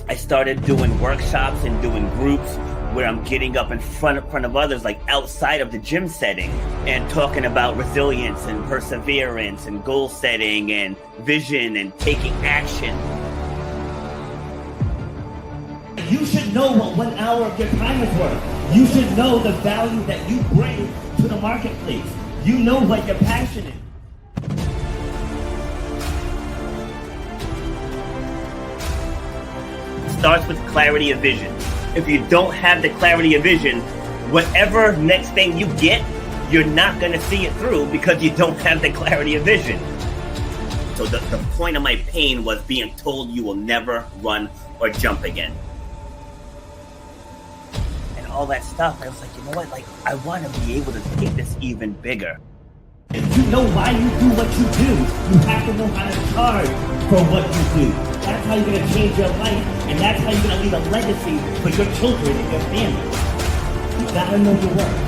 I started doing workshops and doing groups where I'm getting up in front of others, like outside of the gym setting, and talking about resilience and perseverance and goal setting and vision and taking action. You should know what 1 hour of your time is worth. You should know the value that you bring to the marketplace. You know what your passion is. Starts with clarity of vision. If you don't have the clarity of vision, whatever next thing you get, you're not going to see it through because you don't have the clarity of vision. So the point of my pain was being told you will never run or jump again. And all that stuff, I was like, you know what? Like, I want to be able to take this even bigger. If you know why you do what you do, you have to know how to charge for what you do. That's how you're going to change your life, and that's how you're going to leave a legacy for your children and your family. You got to know your worth.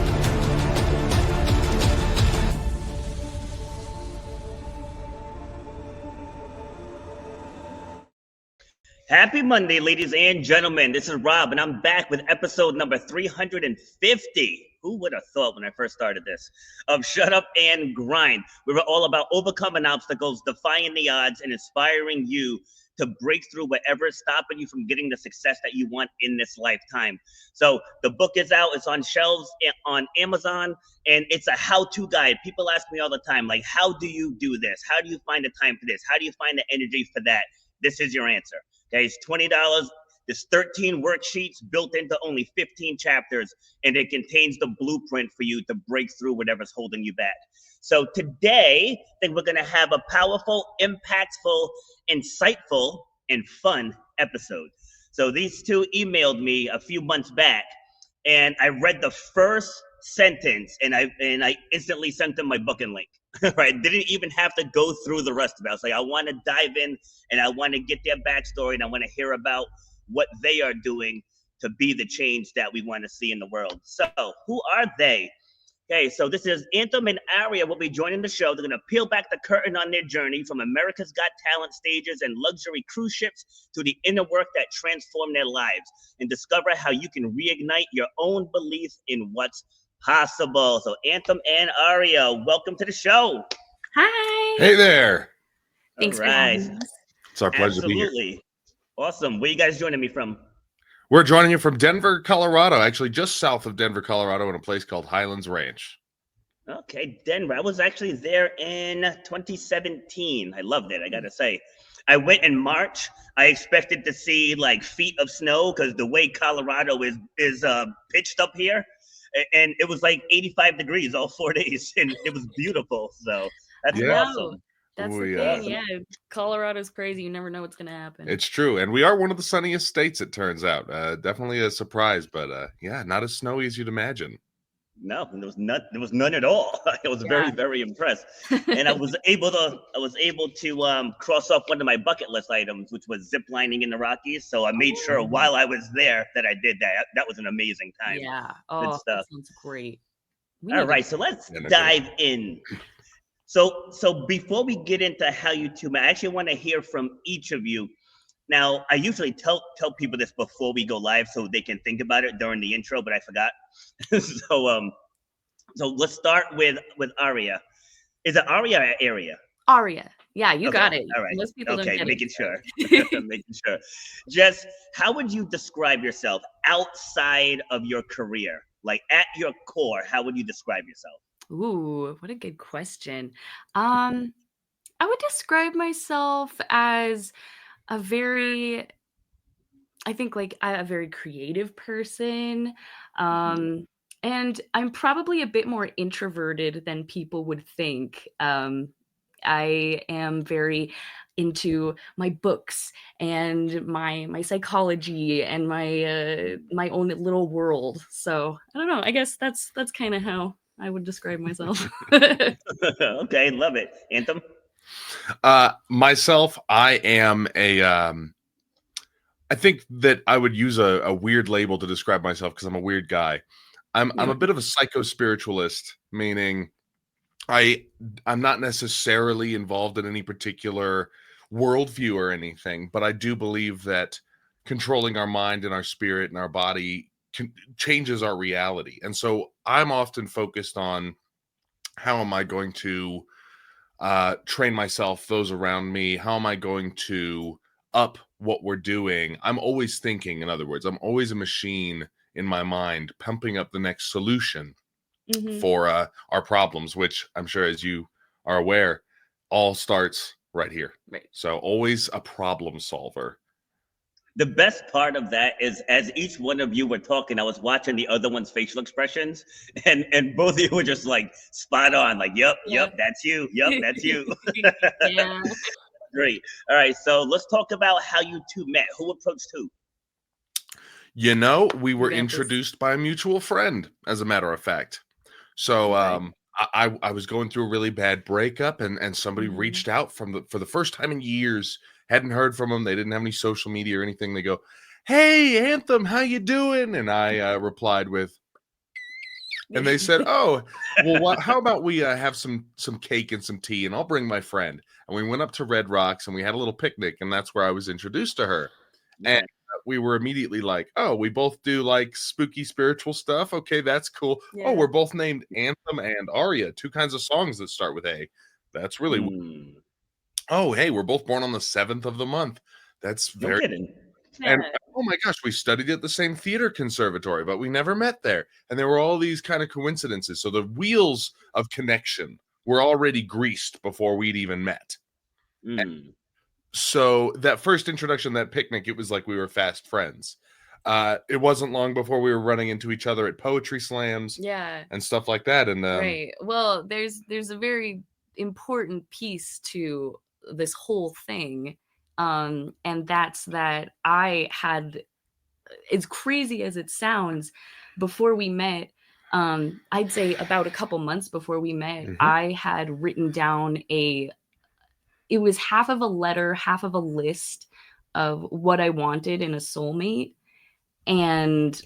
Happy Monday, ladies and gentlemen. This is Rob, and I'm back with episode number 350. Who would have thought when I first started this? Of Shut Up and Grind. We were all about overcoming obstacles, defying the odds, and inspiring you to break through whatever is stopping you from getting the success that you want in this lifetime. So the book is out. It's on shelves on Amazon, and it's a how-to guide. People ask me all the time, like, how do you do this? How do you find the time for this? How do you find the energy for that? This is your answer. Okay, it's $20. There's 13 worksheets built into only 15 chapters, and it contains the blueprint for you to break through whatever's holding you back. So today, I think we're going to have a powerful, impactful, insightful, and fun episode. So these two emailed me a few months back, and I read the first sentence, and I instantly sent them my booking link. Right? Didn't even have to go through the rest of it. I was like, I want to dive in, and I want to get their backstory, and I want to hear about what they are doing to be the change that we want to see in the world. So who are they? Okay, so this is Anthem Aria will be joining the show. They're going to peel back the curtain on their journey from America's Got Talent stages and luxury cruise ships to the inner work that transform their lives, and discover how you can reignite your own belief in what's possible. So Anthem and Aria, welcome to the show. Hi. Hey there. Thanks All for right. having us. It's our pleasure to be here. Absolutely. Awesome. Where are you guys joining me from? We're joining you from Denver, Colorado, actually just south of Denver, Colorado, in a place called Highlands Ranch. Okay, Denver. I was actually there in 2017. I loved it, I gotta say. I went in March. I expected to see like feet of snow because the way Colorado is pitched up here. And it was like 85 degrees all 4 days, and it was beautiful. So that's awesome. That's the thing. Awesome. Yeah, Colorado's crazy. You never know what's going to happen. It's true. And we are one of the sunniest states, it turns out. Definitely a surprise, but yeah, not as snowy as you'd imagine. No, there was none at all. I was very, very impressed. And I was able to cross off one of my bucket list items, which was zip lining in the Rockies. So I made sure while I was there that I did that. That was an amazing time. Yeah. Good Oh, stuff. that sounds great. All right, so let's dive in. So before we get into how you two met, I actually want to hear from each of you. Now, I usually tell people this before we go live so they can think about it during the intro, but I forgot. So let's start with Aria. Is it Aria or Aria? Aria. Yeah, you Okay, got it. all right. Most people don't Okay, get making it. sure. Making sure. Jess, how would you describe yourself outside of your career? Like at your core, how would you describe yourself? Ooh, what a good question. I would describe myself as a very creative person. And I'm probably a bit more introverted than people would think. I am very into my books and my psychology and my own little world. So I don't know. I guess that's kind of how I would describe myself. Okay, love it. Anthem? Myself, I am I think that I would use a weird label to describe myself because I'm a weird guy. I'm a bit of a psycho-spiritualist, meaning I'm not necessarily involved in any particular worldview or anything, but I do believe that controlling our mind and our spirit and our body changes our reality. And so I'm often focused on how am I going to train myself, those around me? How am I going to up what we're doing? I'm always thinking, in other words, I'm always a machine in my mind, pumping up the next solution for our problems, which I'm sure, as you are aware, all starts right here. Right. So always a problem solver. The best part of that is, as each one of you were talking, I was watching the other one's facial expressions, and both of you were just like spot on, like, yep, that's you. Yep, that's you. Yeah. Great. All right, so let's talk about how you two met. Who approached who? You know, we were introduced by a mutual friend, as a matter of fact. So I was going through a really bad breakup, and somebody reached out for the first time in years. Hadn't heard from them. They didn't have any social media or anything. They go, "Hey, Anthem, how you doing?" And I replied with, and they said, "Oh, well, how about we have some cake and some tea, and I'll bring my friend." And we went up to Red Rocks, and we had a little picnic, and that's where I was introduced to her. And we were immediately like, "Oh, we both do like spooky spiritual stuff. Okay, that's cool. Oh, we're both named Anthem and Aria, two kinds of songs that start with A. That's really weird. Oh, hey, we're both born on the 7th of the month. That's very..." And oh my gosh, we studied at the same theater conservatory, but we never met there. And there were all these kind of coincidences. So the wheels of connection were already greased before we'd even met. So that first introduction, that picnic, it was like we were fast friends. It wasn't long before we were running into each other at poetry slams and stuff like that. And right. Well, there's a very important piece to this whole thing. And that's that I had, as crazy as it sounds, before we met, I'd say about a couple months before we met, I had written down it was half of a letter, half of a list of what I wanted in a soulmate. And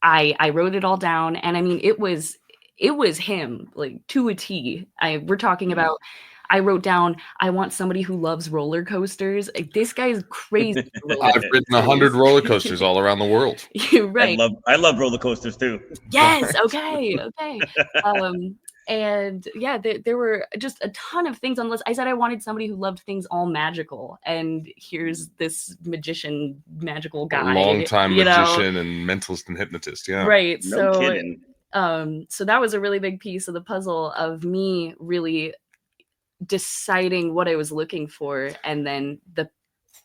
I wrote it all down. And I mean, it was him, like, to a T. We're talking about, I wrote down, I want somebody who loves roller coasters. Like, this guy is crazy. I've ridden 100 roller coasters all around the world. Right. I love roller coasters too. Yes. Okay. And yeah, there were just a ton of things on the list. I said I wanted somebody who loved things all magical, and here's this magical guy, longtime magician and mentalist and hypnotist. Yeah, right. No kidding. So that was a really big piece of the puzzle of me really deciding what I was looking for, and then the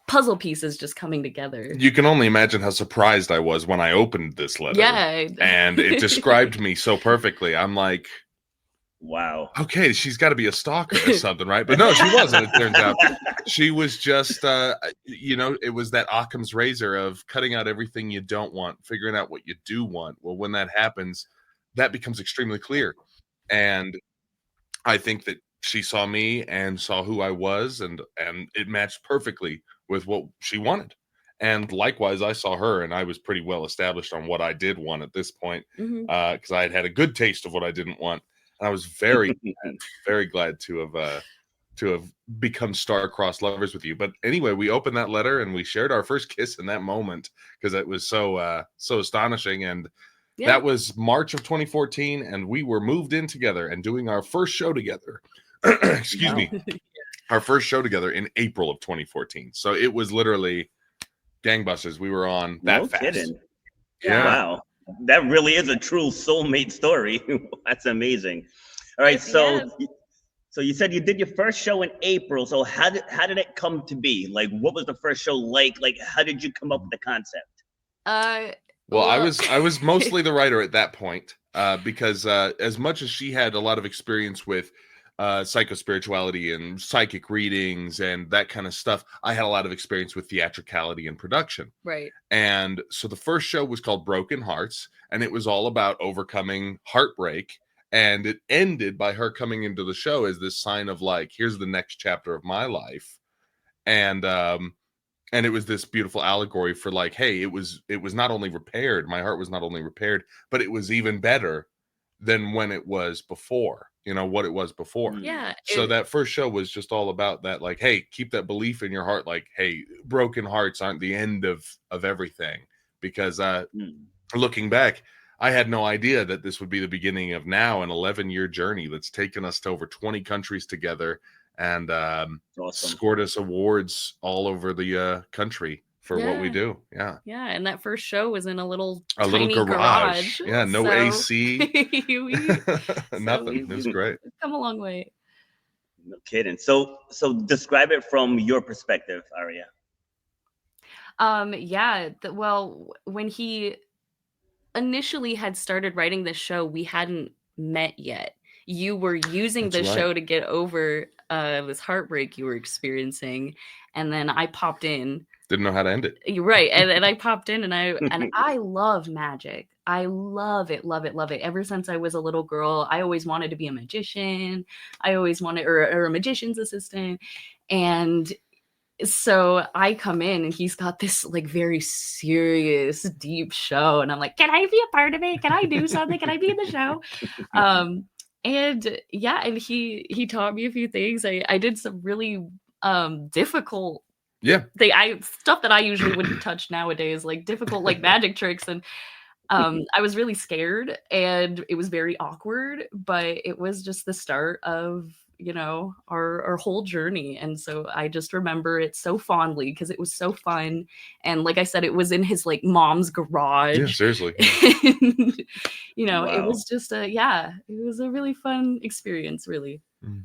puzzle pieces just coming together. You can only imagine how surprised I was when I opened this letter. Yeah, and it described me so perfectly. I'm like, wow. Okay, she's got to be a stalker or something, right? But no, she wasn't. It turns out she was just, it was that Occam's razor of cutting out everything you don't want, figuring out what you do want. Well, when that happens, that becomes extremely clear. And I think that she saw me and saw who I was, and it matched perfectly with what she wanted. And likewise, I saw her, and I was pretty well established on what I did want at this point, because I had a good taste of what I didn't want. And I was very, very glad to have become star-crossed lovers with you. But anyway, we opened that letter and we shared our first kiss in that moment, because it was so astonishing. And that was March of 2014, and we were moved in together and doing our first show together. Excuse me. Our first show together in April of 2014. So it was literally gangbusters. We were on that fast. Kidding. Yeah. Wow. That really is a true soulmate story. That's amazing. All right, so you said you did your first show in April. So how did it come to be? Like, what was the first show like? Like, how did you come up with the concept? Well, I was mostly the writer at that point, because as much as she had a lot of experience with psychospirituality and psychic readings and that kind of stuff, I had a lot of experience with theatricality and production. Right. And so the first show was called Broken Hearts, and it was all about overcoming heartbreak. And it ended by her coming into the show as this sign of, like, here's the next chapter of my life. And it was this beautiful allegory for, like, hey, it was not only repaired, my heart was not only repaired, but it was even better than when it was before, what it was before. Yeah. So that first show was just all about that, like, hey, keep that belief in your heart. Like, hey, broken hearts aren't the end of everything. Because looking back, I had no idea that this would be the beginning of now an 11-year journey that's taken us to over 20 countries together and Awesome. scored us awards all over the country for what we do. Yeah. Yeah, and that first show was in a little garage. Yeah, no AC. Nothing. It was great. Come a long way. No kidding. So describe it from your perspective, Aria. Well, when he initially had started writing this show, we hadn't met yet. You were using the show to get over this heartbreak you were experiencing, and then I popped in. Didn't know how to end it. You're right, and I popped in, and I love magic. I love it. Ever since I was a little girl, I always wanted to be a magician. I always wanted, or a magician's assistant, and so I come in and he's got this like very serious, deep show. And I'm like, can I be a part of it? Can I do something? Can I be in the show? And he taught me a few things. I did some really difficult stuff that I usually wouldn't touch nowadays, like difficult like magic tricks. And I was really scared and it was very awkward, but it was just the start of our whole journey. And so I just remember it so fondly because it was so fun. And like I said, it was in his like mom's garage. Yeah, seriously. Wow. It was just it was a really fun experience, really. Mm-hmm.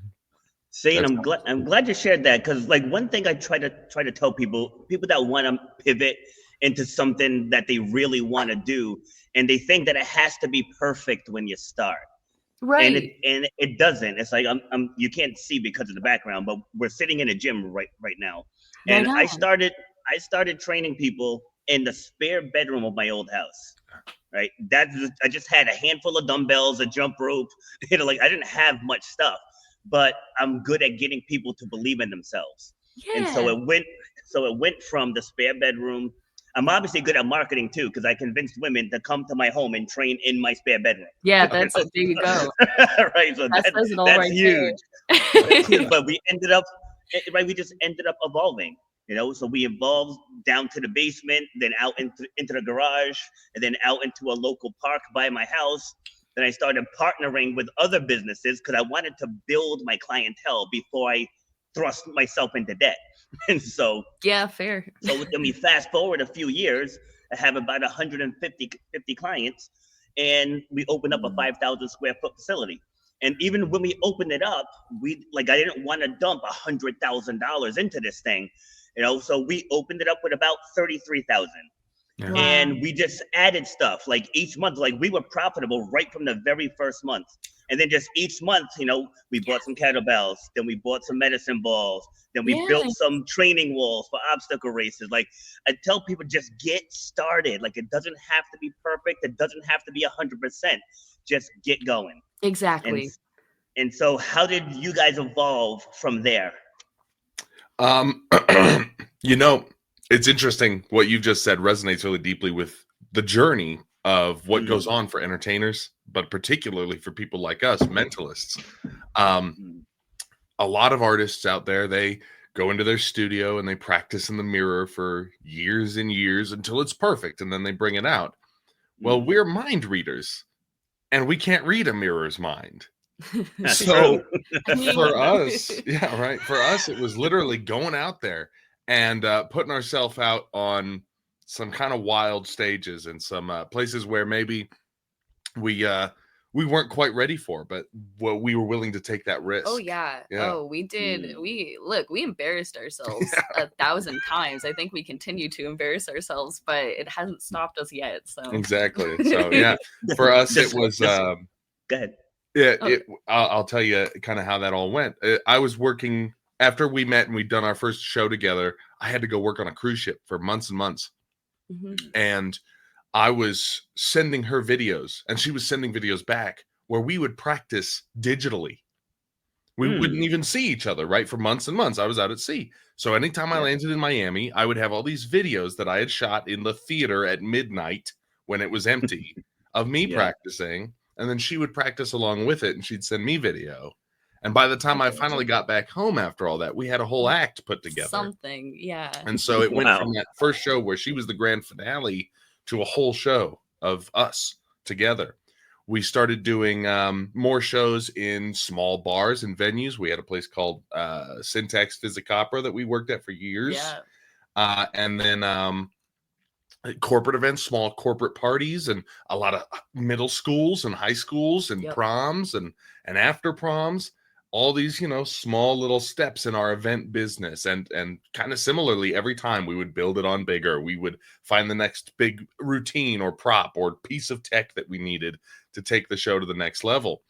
See, and I'm glad you shared that, because like one thing I try to tell people that want to pivot into something that they really want to do, and they think that it has to be perfect when you start. Right. And it doesn't. It's like you can't see because of the background, but we're sitting in a gym right now. And I started training people in the spare bedroom of my old house. Right. I just had a handful of dumbbells, a jump rope, like I didn't have much stuff, but I'm good at getting people to believe in themselves. Yeah. And so it went from the spare bedroom. I'm obviously good at marketing too, because I convinced women to come to my home and train in my spare bedroom. Yeah, there you go. Right, so that's huge. But we ended up, we just ended up evolving. So we evolved down to the basement, then out into the garage, and then out into a local park by my house. Then I started partnering with other businesses because I wanted to build my clientele before I thrust myself into debt. And so fair. So then we fast forward a few years, I have about 150 clients, and we opened up a 5,000 square foot facility. And even when we opened it up, I didn't want to dump $100,000 into this thing, so we opened it up with about 33,000. Yeah. And we just added stuff like each month, like we were profitable right from the very first month. And then just each month, we bought some kettlebells, then we bought some medicine balls, then we built some training walls for obstacle races. Like I tell people, just get started. Like it doesn't have to be perfect. It doesn't have to be 100%. Just get going. Exactly. And so how did you guys evolve from there? It's interesting what you just said resonates really deeply with the journey of what goes on for entertainers, but particularly for people like us, mentalists. A lot of artists out there, they go into their studio and they practice in the mirror for years and years until it's perfect, and then they bring it out. Well, we're mind readers, and we can't read a mirror's mind. So for us, it was literally going out there and putting ourselves out on some kind of wild stages and some places where maybe we weren't quite ready for, but we were willing to take that risk. Oh yeah. Oh, we did. We embarrassed ourselves 1,000 times. I think we continue to embarrass ourselves, but it hasn't stopped us yet. So exactly. So yeah, for us it was. Go ahead. Yeah, I'll tell you kind of how that all went. I was working after we met and we'd done our first show together. I had to go work on a cruise ship for months and months. Mm-hmm. And I was sending her videos and she was sending videos back where we would practice digitally. We wouldn't even see each other, right? For months and months. I was out at sea. So anytime I landed in Miami, I would have all these videos that I had shot in the theater at midnight when it was empty of me practicing. and then she would practice along with it, and she'd send me video. And by the time I finally got back home after all that, we had a whole act put together. Something, yeah. And so it went from that first show where she was the grand finale to a whole show of us together. We started doing more shows in small bars and venues. We had a place called Syntax Physic Opera that we worked at for years. Yeah. And then corporate events, small corporate parties, and a lot of middle schools and high schools and proms and after proms. All these, small little steps in our event business. And kind of similarly, every time we would build it on bigger. We would find the next big routine or prop or piece of tech that we needed to take the show to the next level.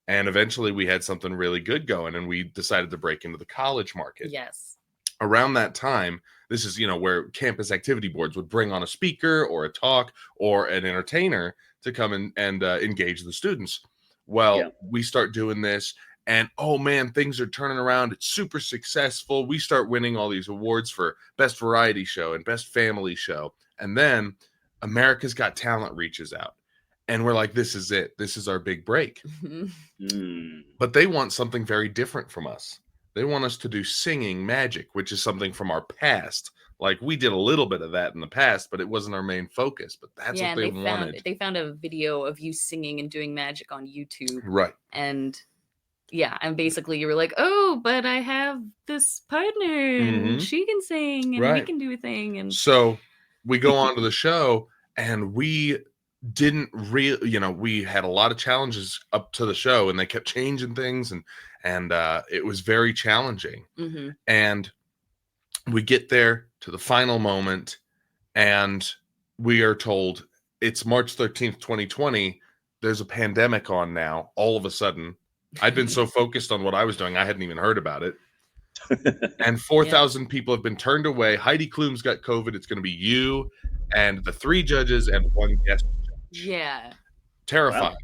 And eventually we had something really good going, and we decided to break into the college market. Yes. Around that time, this is, where campus activity boards would bring on a speaker or a talk or an entertainer to come and engage the students. Well, we start doing this. And, oh, man, things are turning around. It's super successful. We start winning all these awards for Best Variety Show and Best Family Show. And then America's Got Talent reaches out. And we're like, this is it. This is our big break. But they want something very different from us. They want us to do singing magic, which is something from our past. Like, we did a little bit of that in the past, but it wasn't our main focus. But that's what they wanted. They found a video of you singing and doing magic on YouTube. Right. And... yeah, and basically you were like, oh, but I have this partner and she can sing and we can do a thing. And so we go on to the show, and we didn't really, we had a lot of challenges up to the show, and they kept changing things, and it was very challenging. And we get there to the final moment, and we are told it's March 13th, 2020. There's a pandemic on now, all of a sudden. I'd been so focused on what I was doing, I hadn't even heard about it. And 4,000 people have been turned away. Heidi Klum's got COVID. It's going to be you and the 3 judges and 1 guest judge. Yeah. Terrifying. Wow.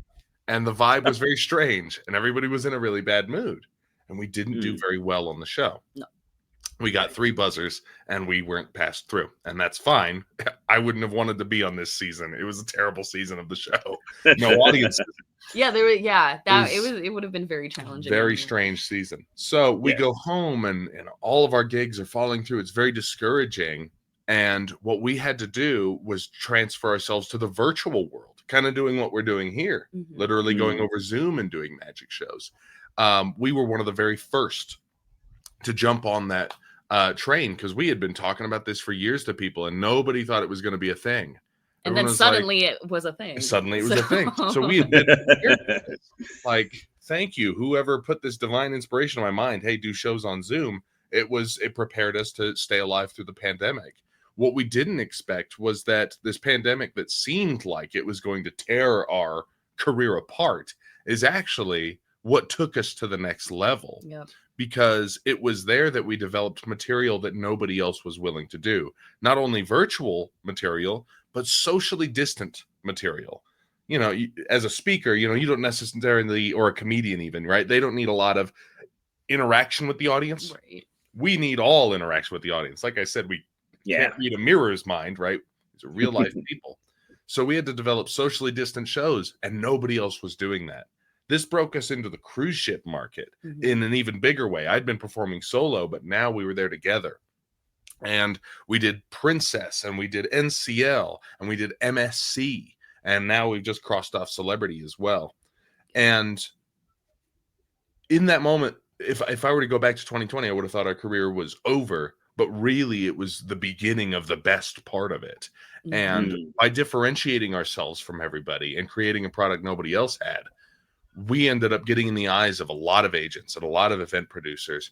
And the vibe was very strange, and everybody was in a really bad mood. And we didn't do very well on the show. No. We got 3 buzzers, and we weren't passed through. And that's fine. I wouldn't have wanted to be on this season. It was a terrible season of the show. No audience. Yeah, it would have been very challenging. Very strange season. So we go home, and all of our gigs are falling through. It's very discouraging. And what we had to do was transfer ourselves to the virtual world, kind of doing what we're doing here, literally going over Zoom and doing magic shows. We were one of the very first to jump on that train, because we had been talking about this for years to people, and nobody thought it was going to be a thing. And then suddenly it was a thing. Suddenly it was a thing. So we had been like, thank you, whoever put this divine inspiration in my mind. Hey, do shows on Zoom. It prepared us to stay alive through the pandemic. What we didn't expect was that this pandemic that seemed like it was going to tear our career apart is actually what took us to the next level. Yep. Because it was there that we developed material that nobody else was willing to do. Not only virtual material, but socially distant material. As a speaker, you don't necessarily, or a comedian even, right? They don't need a lot of interaction with the audience. Right. We need all interaction with the audience. Like I said, we can't read a mirror's mind, right? These are real life people. So we had to develop socially distant shows, and nobody else was doing that. This broke us into the cruise ship market in an even bigger way. I'd been performing solo, but now we were there together. And we did Princess, and we did NCL, and we did MSC. And now we've just crossed off Celebrity as well. And in that moment, if I were to go back to 2020, I would have thought our career was over. But really, it was the beginning of the best part of it. And by differentiating ourselves from everybody and creating a product nobody else had, we ended up getting in the eyes of a lot of agents and a lot of event producers.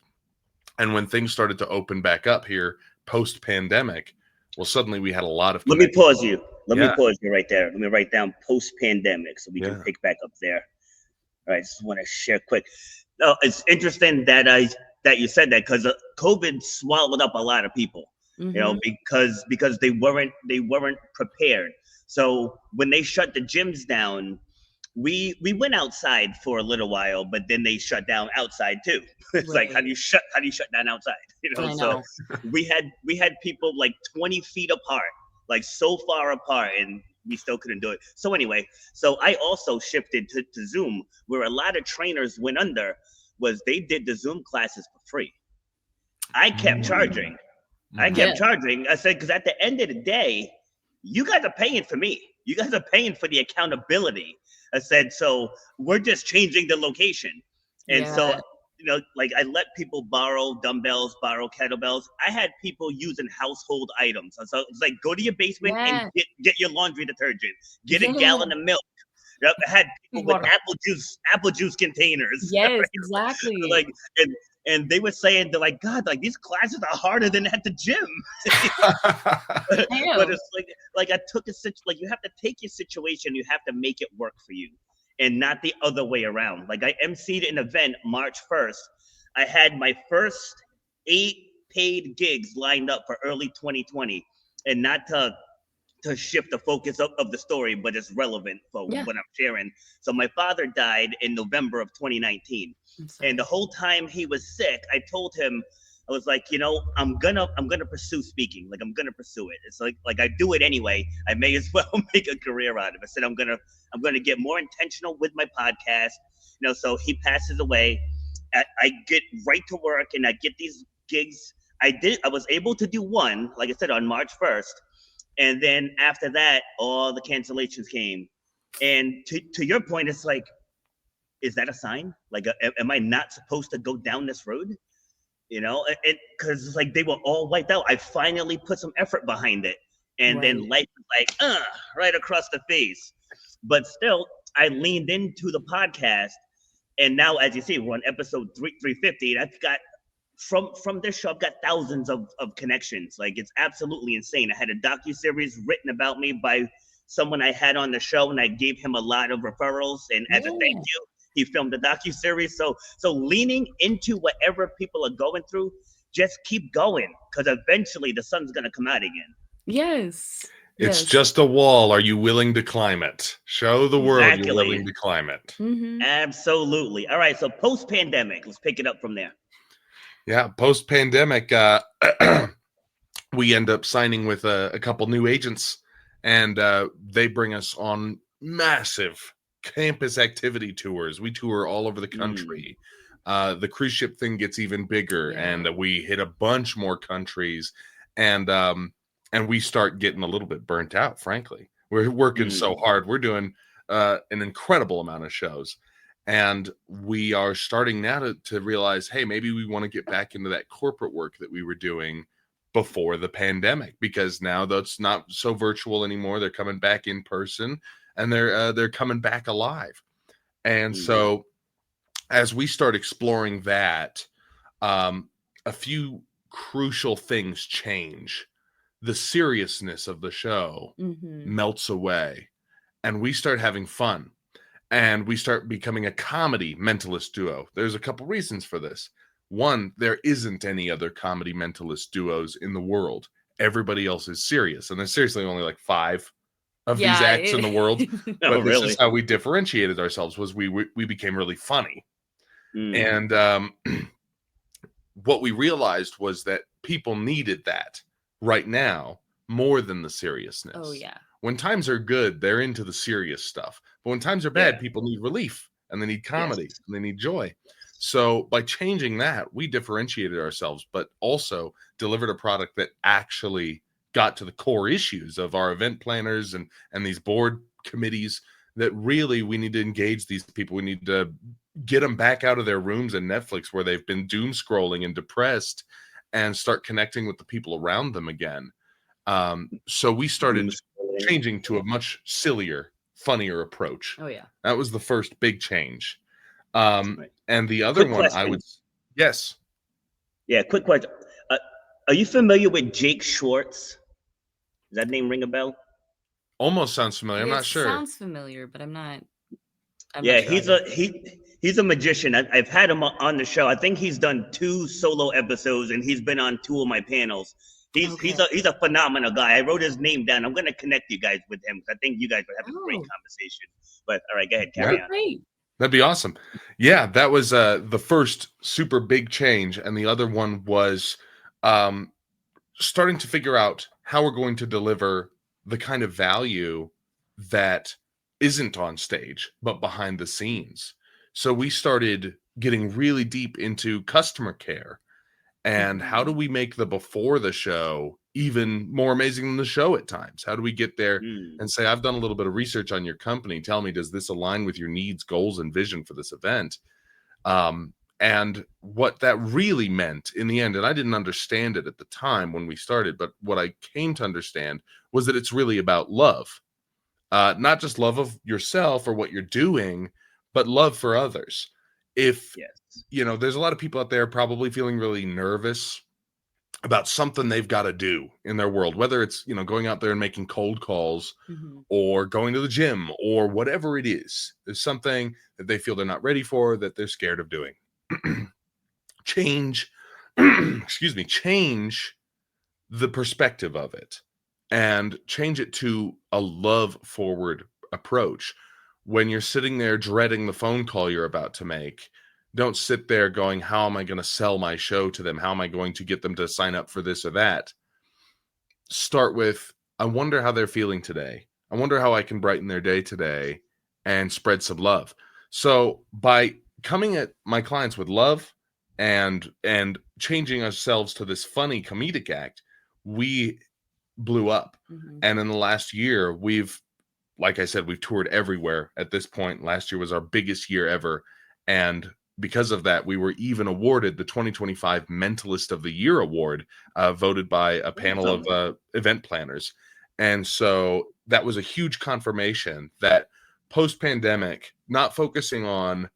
And when things started to open back up here post-pandemic, well, suddenly we had a lot of... Let me pause you right there. Let me write down post-pandemic so we can pick back up there. All right, just want to share quick. No, it's interesting that you said that, because COVID swallowed up a lot of people, because they weren't prepared. So when they shut the gyms down, we went outside for a little while, but then they shut down outside too. It's like, how do you shut down outside? So we had people like 20 feet apart, like so far apart, and we still couldn't do it. So anyway, so I also shifted to Zoom, where a lot of trainers went under was they did the Zoom classes for free. I kept charging. I kept charging. I said, because at the end of the day, you guys are paying for me. You guys are paying for the accountability. I said, so we're just changing the location. And so, like I let people borrow dumbbells, borrow kettlebells. I had people using household items. So it's like, go to your basement and get your laundry detergent, get a gallon of milk. I had people with apple juice containers. Yes, right? exactly. Like, and they were saying, they're like, God, like these classes are harder than at the gym. But it's like I took like you have to take your situation, you have to make it work for you, and not the other way around. Like I emceed an event March 1st. I had my first 8 paid gigs lined up for early 2020, and not to shift the focus of the story, but it's relevant for what I'm sharing. So my father died in November of 2019. And the whole time he was sick, I told him, I was like, I'm gonna pursue speaking. Like I'm gonna pursue it. It's like I do it anyway. I may as well make a career out of it. I said I'm gonna get more intentional with my podcast. So he passes away. I get right to work and I get these gigs. I was able to do one, like I said, on March 1st. And then after that, all the cancellations came. And to your point, it's like, is that a sign? Like, am I not supposed to go down this road? Because it's like they were all wiped out. I finally put some effort behind it. And then life was like, right across the face. But still, I leaned into the podcast. And now, as you see, we're on episode 350. And I've got, from this show, I've got thousands of connections. Like, it's absolutely insane. I had a docuseries written about me by someone I had on the show, and I gave him a lot of referrals. And as a thank you, he filmed the docuseries. So leaning into whatever people are going through, just keep going, because eventually the sun's going to come out again. Yes. It's just a wall. Are you willing to climb it? Show the world you're willing to climb it. Mm-hmm. Absolutely. All right. So post-pandemic, let's pick it up from there. Yeah, post-pandemic, we end up signing with a couple new agents, and they bring us on massive campus activity tours. We tour all over the country. The cruise ship thing gets even bigger, and we hit a bunch more countries, and we start getting a little bit burnt out, frankly. We're working so hard. We're doing an incredible amount of shows. And we are starting now to realize, hey, maybe we want to get back into that corporate work that we were doing before the pandemic, because now that's not so virtual anymore. They're coming back in person, and they're coming back alive. And so as we start exploring that, a few crucial things change. The seriousness of the show melts away, and we start having fun. And we start becoming a comedy mentalist duo. There's a couple reasons for this. One, there isn't any other comedy mentalist duos in the world. Everybody else is serious. And there's seriously only like 5 of these acts in the world. But this is how we differentiated ourselves, was we became really funny. And what we realized was that people needed that right now more than the seriousness. Oh, yeah. When times are good, they're into the serious stuff. But when times are bad, people need relief, and they need comedy, and they need joy. So by changing that, we differentiated ourselves, but also delivered a product that actually got to the core issues of our event planners and these board committees, that really we need to engage these people. We need to get them back out of their rooms and Netflix, where they've been doom scrolling and depressed, and start connecting with the people around them again. So we started changing to a much sillier, funnier approach. Oh yeah, that was the first big change. And the other Quick one, question. I would, yes, yeah. Quick question: are you familiar with Jake Schwartz? Does that name ring a bell? Almost sounds familiar. I'm not sure. Sounds familiar, but I'm not. He's a magician. I've had him on the show. I think he's done 2 solo episodes, and he's been on 2 of my panels. He's a phenomenal guy. I wrote his name down. I'm going to connect you guys with him, because I think you guys would have a great conversation. But all right, go ahead, carry on. Great. That'd be awesome. Yeah, that was the first super big change, and the other one was starting to figure out how we're going to deliver the kind of value that isn't on stage, but behind the scenes. So we started getting really deep into customer care and how do we make the before the show even more amazing than the show at times? How do we get there and say, I've done a little bit of research on your company. Tell me, does this align with your needs, goals, and vision for this event? And what that really meant in the end, and I didn't understand it at the time when we started, but what I came to understand was that it's really about love. Not just love of yourself or what you're doing, but love for others. If, there's a lot of people out there probably feeling really nervous about something they've got to do in their world, whether it's, going out there and making cold calls or going to the gym or whatever it is. There's something that they feel they're not ready for, that they're scared of doing. Change the perspective of it and change it to a love forward approach. When you're sitting there dreading the phone call you're about to make, don't sit there going, how am I going to sell my show to them? How am I going to get them to sign up for this or that? Start with, I wonder how they're feeling today. I wonder how I can brighten their day today and spread some love. So by coming at my clients with love and changing ourselves to this funny comedic act, we blew up. And in the last year, like I said, we've toured everywhere at this point. Last year was our biggest year ever. And because of that, we were even awarded the 2025 Mentalist of the Year award, voted by a panel of event planners. And so that was a huge confirmation that post-pandemic, not focusing on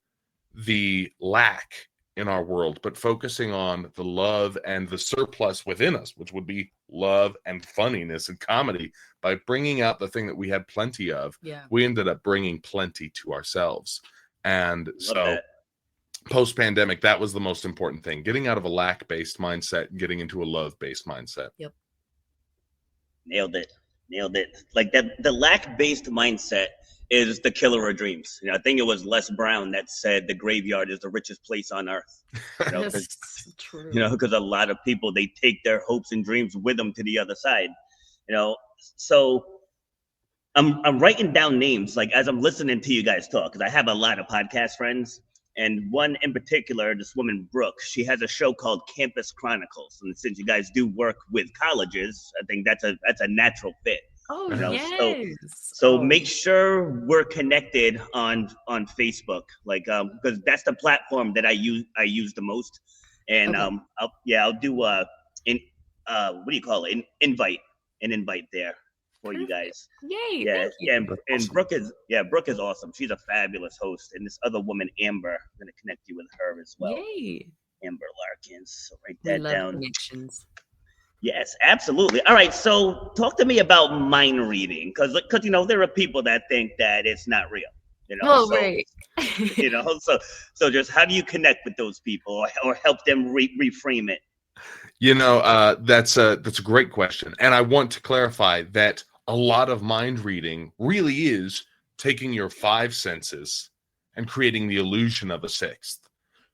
the lack in our world, but focusing on the love and the surplus within us, which would be love and funniness and comedy. By bringing out the thing that we had plenty of, we ended up bringing plenty to ourselves. And post-pandemic, that was the most important thing, getting out of a lack-based mindset and getting into a love-based mindset. Yep. Nailed it. Like that, the lack-based mindset is the killer of dreams. I think it was Les Brown that said the graveyard is the richest place on earth. That's true. Because a lot of people, they take their hopes and dreams with them to the other side. So I'm writing down names like as I'm listening to you guys talk, because I have a lot of podcast friends, and one in particular, this woman Brooke, she has a show called Campus Chronicles, and since you guys do work with colleges, I think that's a natural fit. Oh, yes. So make sure we're connected on Facebook, like because that's the platform that I use the most. And I'll do what do you call it? An invite there for you guys. Yay! Yeah, and Brooke is awesome. She's a fabulous host, and this other woman, Amber, I'm gonna connect you with her as well. Yay! Amber Larkins. So write that down. Connections. Yes, absolutely. All right, so talk to me about mind reading, because there are people that think that it's not real. Right. So just how do you connect with those people or help them reframe it? That's a great question, and I want to clarify that a lot of mind reading really is taking your 5 senses and creating the illusion of a 6th.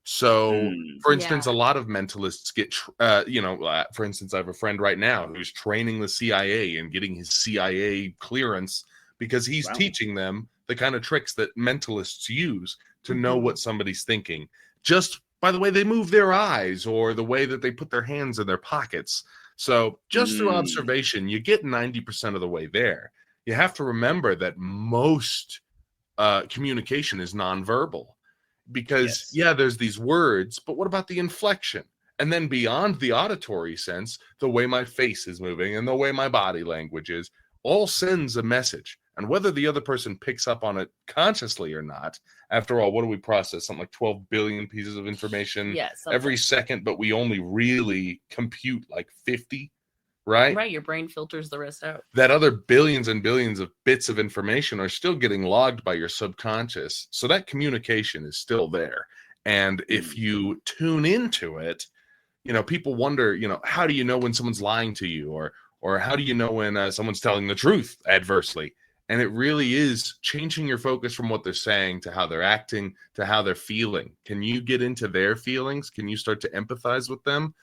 So, for instance, a lot of mentalists get, for instance, I have a friend right now who's training the CIA and getting his CIA clearance because he's teaching them the kind of tricks that mentalists use to know what somebody's thinking. Just by the way they move their eyes or the way that they put their hands in their pockets. So just through observation, you get 90% of the way there. You have to remember that most communication is nonverbal. Because, there's these words, but what about the inflection? And then beyond the auditory sense, the way my face is moving and the way my body language is, all sends a message. And whether the other person picks up on it consciously or not, after all, what do we process? Something like 12 billion pieces of information every second, but we only really compute like 50, right? Right, your brain filters the rest out. That other billions and billions of bits of information are still getting logged by your subconscious. So that communication is still there. And if you tune into it, people wonder, how do you know when someone's lying to you? Or how do you know when someone's telling the truth adversely? And it really is changing your focus from what they're saying to how they're acting, to how they're feeling. Can you get into their feelings? Can you start to empathize with them?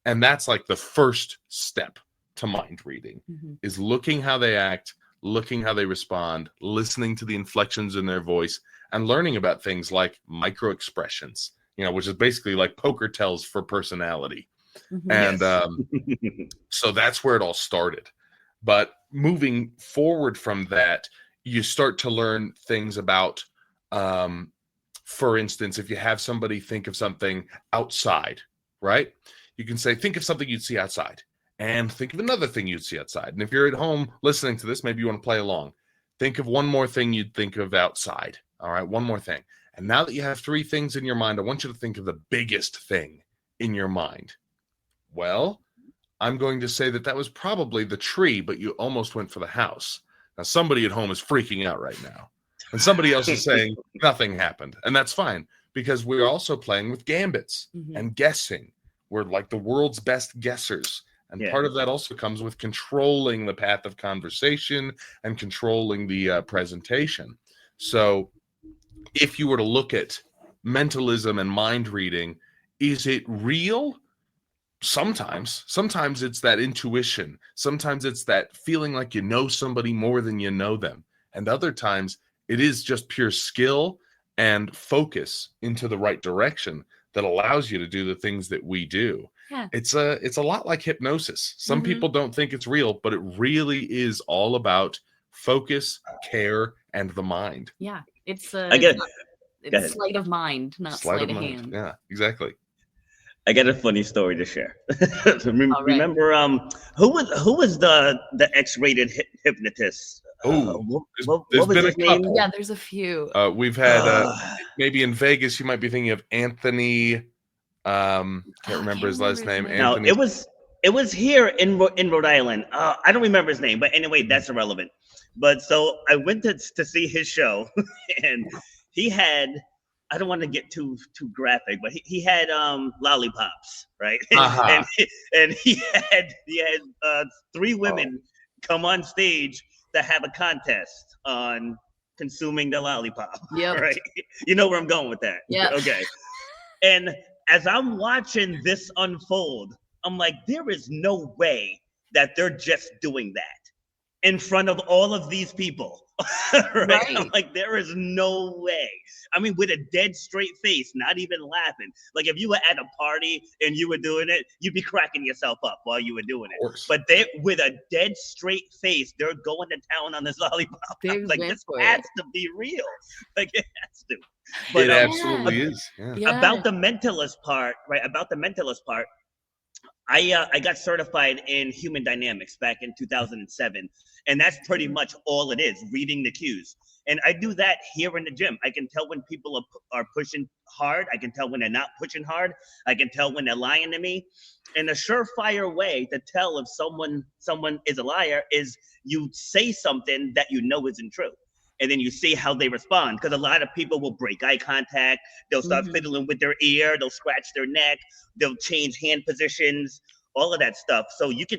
And that's like the first step to mind reading, is looking how they act, looking how they respond, listening to the inflections in their voice, and learning about things like micro expressions, which is basically like poker tells for personality. And so that's where it all started. But moving forward from that, you start to learn things about, for instance, if you have somebody think of something outside, right? You can say, think of something you'd see outside, and think of another thing you'd see outside. And if you're at home listening to this, maybe you want to play along. Think of one more thing you'd think of outside. All right, one more thing. And now that you have 3 things in your mind, I want you to think of the biggest thing in your mind. Well, I'm going to say that was probably the tree, but you almost went for the house. Now, somebody at home is freaking out right now. And somebody else is saying nothing happened. And that's fine, because we're also playing with gambits and guessing. We're like the world's best guessers. And part of that also comes with controlling the path of conversation and controlling the presentation. So if you were to look at mentalism and mind reading, is it real? Sometimes it's that intuition. Sometimes it's that feeling like you know somebody more than you know them. And other times it is just pure skill and focus into the right direction that allows you to do the things that we do. Yeah. It's a lot like hypnosis. Some people don't think it's real, but it really is all about focus, care, and the mind. Yeah. It's it's sleight of mind, not sleight of hand. Yeah, exactly. I got a funny story to share. Remember, who was the X-rated hypnotist? What was his name? Yeah, there's a few. We've had maybe in Vegas. You might be thinking of Anthony. Can't remember his last name. Anthony. No, it was here in Rhode Island. I don't remember his name, but anyway, that's irrelevant. But so I went to see his show, and he had. I don't want to get too graphic, but he had lollipops, right? And he had 3 women come on stage to have a contest on consuming the lollipop. Yeah, right. You know where I'm going with that. Yeah. Okay. And as I'm watching this unfold, I'm like, there is no way that they're just doing that in front of all of these people. Right? I'm like, there is no way. I mean, with a dead straight face, not even laughing. Like if you were at a party and you were doing it, you'd be cracking yourself up while you were doing it. But they, with a dead straight face, they're going to town on this lollipop. Like this has to be real. Like it has to. But, it absolutely is. Yeah. About the mentalist part, right? About the mentalist part, I got certified in human dynamics back in 2007, and that's pretty much all it is, reading the cues. And I do that here in the gym. I can tell when people are pushing hard. I can tell when they're not pushing hard. I can tell when they're lying to me. And a surefire way to tell if someone is a liar is you say something that you know isn't true. And then you see how they respond. Because a lot of people will break eye contact. They'll start fiddling with their ear. They'll scratch their neck. They'll change hand positions, all of that stuff. So you can,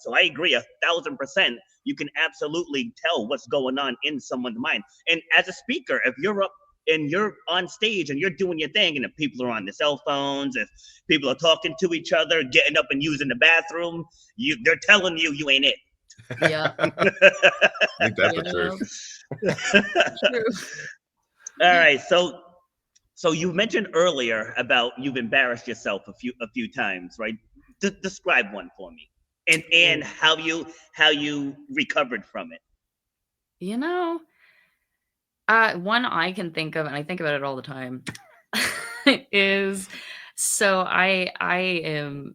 so I agree 1,000%. You can absolutely tell what's going on in someone's mind. And as a speaker, if you're up and you're on stage and you're doing your thing, and if people are on their cell phones, if people are talking to each other, getting up and using the bathroom, they're telling you ain't it. Yeah. I think that's true. All right, so you mentioned earlier about you've embarrassed yourself a few times, right? Describe one for me, and how you recovered from it. You know, one I can think of, and I think about it all the time, is so I'm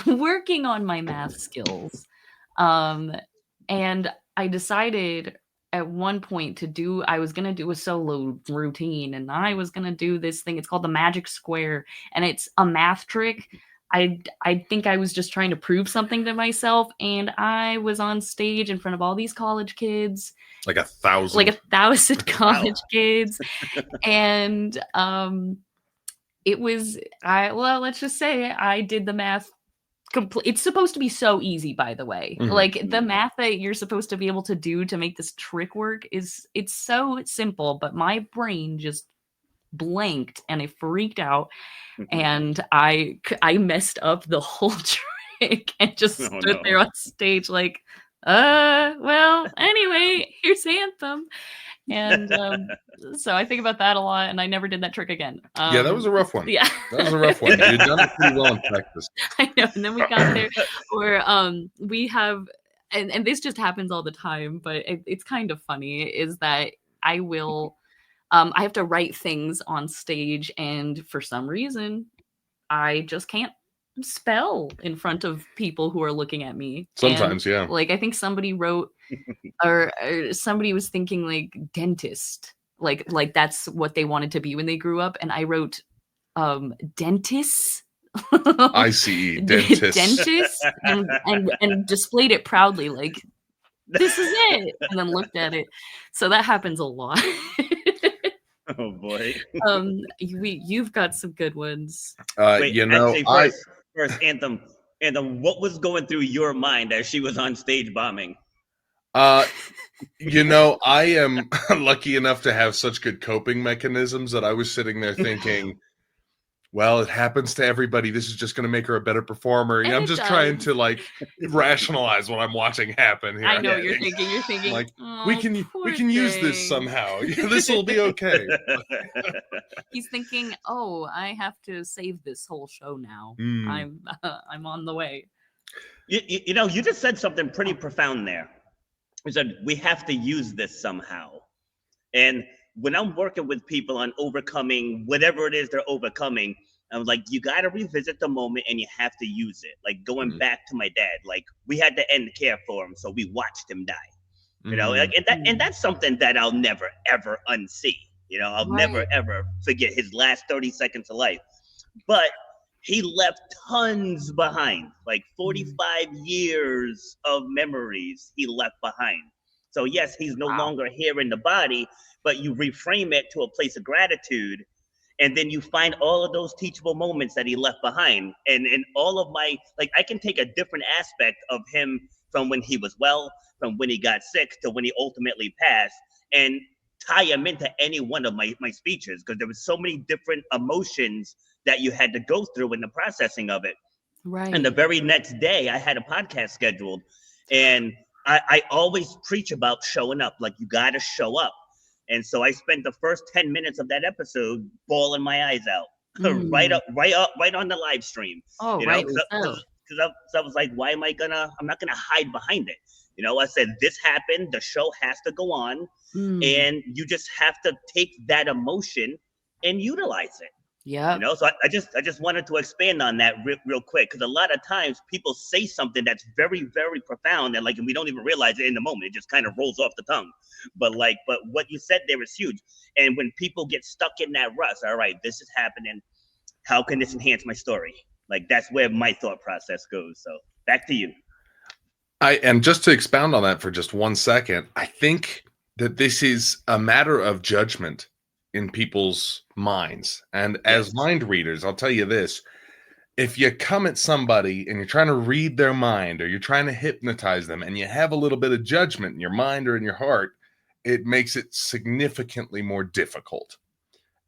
working on my math skills, and I decided at one point I was going to do a solo routine, and I was going to do this thing. It's called the magic square, and it's a math trick. I think I was just trying to prove something to myself, and I was on stage in front of all these college kids. Like 1,000 college kids. And it was, let's just say I did the math it's supposed to be so easy, by the way. Like the math that you're supposed to be able to do to make this trick work it's so simple, but my brain just blanked and it freaked out, and I messed up the whole trick and just stood there on stage like, Well, anyway, here's Anthem. And so I think about that a lot, and I never did that trick again. Yeah, that was a rough one. Yeah. That was a rough one. You'd done it pretty well in practice. I know. And then we got there where we have, and this just happens all the time, but it's kind of funny, is that I will, I have to write things on stage, and for some reason, I just can't spell in front of people who are looking at me. Sometimes, And, yeah. like, I think somebody wrote, or somebody was thinking like dentist, like that's what they wanted to be when they grew up, and I wrote dentist. ICE, dentist. Dentist, and displayed it proudly, like, this is it, and then looked at it. So that happens a lot. Oh boy. You've got some good ones. Wait, You know, actually, first Anthem, what was going through your mind as she was on stage bombing? You know, I am lucky enough to have such good coping mechanisms that I was sitting there thinking, well, it happens to everybody. This is just going to make her a better performer. And I'm it just does. trying to like rationalize what I'm watching happen here. I know Yeah. what you're thinking. You're thinking, Like, oh, we can poor use this thing. somehow. This will be okay. He's thinking, oh, I have to save this whole show now. Mm. I'm on the way. You know, you just said something pretty profound there. You said we have to use this somehow. And when I'm working with people on overcoming whatever it is they're overcoming, I'm like, you got to revisit the moment and you have to use it. Like going back to my dad, like we had to end care for him, so we watched him die. You know, like, and that's something that I'll never ever unsee. You know, I'll never ever forget his last 30 seconds of life. But he left tons behind, like 45 years of memories he left behind. So yes, he's no longer here in the body, but you reframe it to a place of gratitude. And then you find all of those teachable moments that he left behind. And all of my, like, I can take a different aspect of him from when he was well, from when he got sick to when he ultimately passed, and tie him into any one of my speeches, because there was so many different emotions that you had to go through in the processing of it. Right. And the very next day I had a podcast scheduled, and I always preach about showing up. Like, you got to show up. And so I spent the first 10 minutes of that episode bawling my eyes out, right on the live stream. Oh, you know? right. Because I was like, I'm not gonna hide behind it. You know, I said, this happened, the show has to go on, and you just have to take that emotion and utilize it. Yeah. You know, so I just wanted to expand on that real quick, because a lot of times people say something that's very, very profound, and we don't even realize it in the moment. It just kind of rolls off the tongue. But what you said there is huge. And when people get stuck in that rut, all right, this is happening. How can this enhance my story? Like, that's where my thought process goes. So back to you. And just to expound on that for just 1 second, I think that this is a matter of judgment in people's minds. And as mind readers, I'll tell you this: if you come at somebody and you're trying to read their mind, or you're trying to hypnotize them, and you have a little bit of judgment in your mind or in your heart, it makes it significantly more difficult.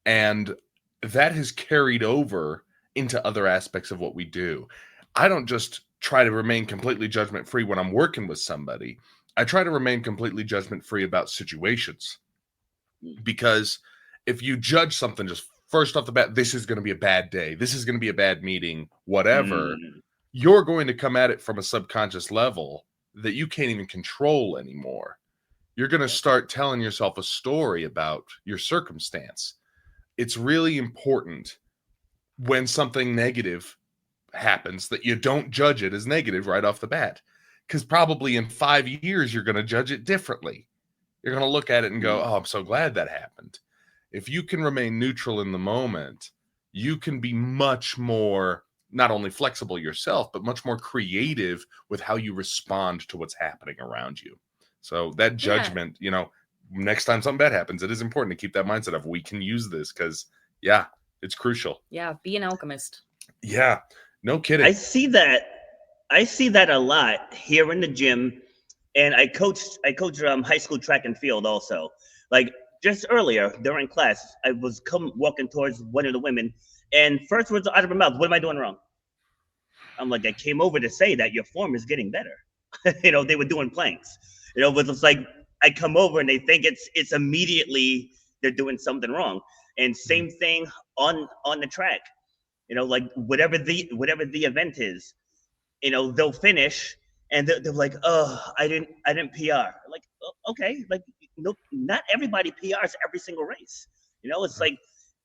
And that has carried over into other aspects of what we do. I don't just try to remain completely judgment free when I'm working with somebody. I try to remain completely judgment free about situations, because if you judge something just first off the bat, this is going to be a bad day, this is going to be a bad meeting, whatever, you're going to come at it from a subconscious level that you can't even control anymore. You're going to start telling yourself a story about your circumstance. It's really important when something negative happens that you don't judge it as negative right off the bat, because probably in 5 years you're going to judge it differently. You're going to look at it and go, oh, I'm so glad that happened. If you can remain neutral in the moment, you can be much more, not only flexible yourself, but much more creative with how you respond to what's happening around you. So that judgment, you know, next time something bad happens, it is important to keep that mindset of, we can use this, because, yeah, it's crucial. Yeah, be an alchemist. Yeah, no kidding. I see that a lot here in the gym, and I coach high school track and field also. Like, just earlier during class, I was walking towards one of the women, and first words out of her mouth, "What am I doing wrong?" I'm like, I came over to say that your form is getting better. They were doing planks. But it's like I come over and they think it's immediately they're doing something wrong. And same thing on the track. Like whatever the event is, they'll finish and they're like, oh, I didn't PR. Like, okay, like no, not everybody PRs every single race. It's like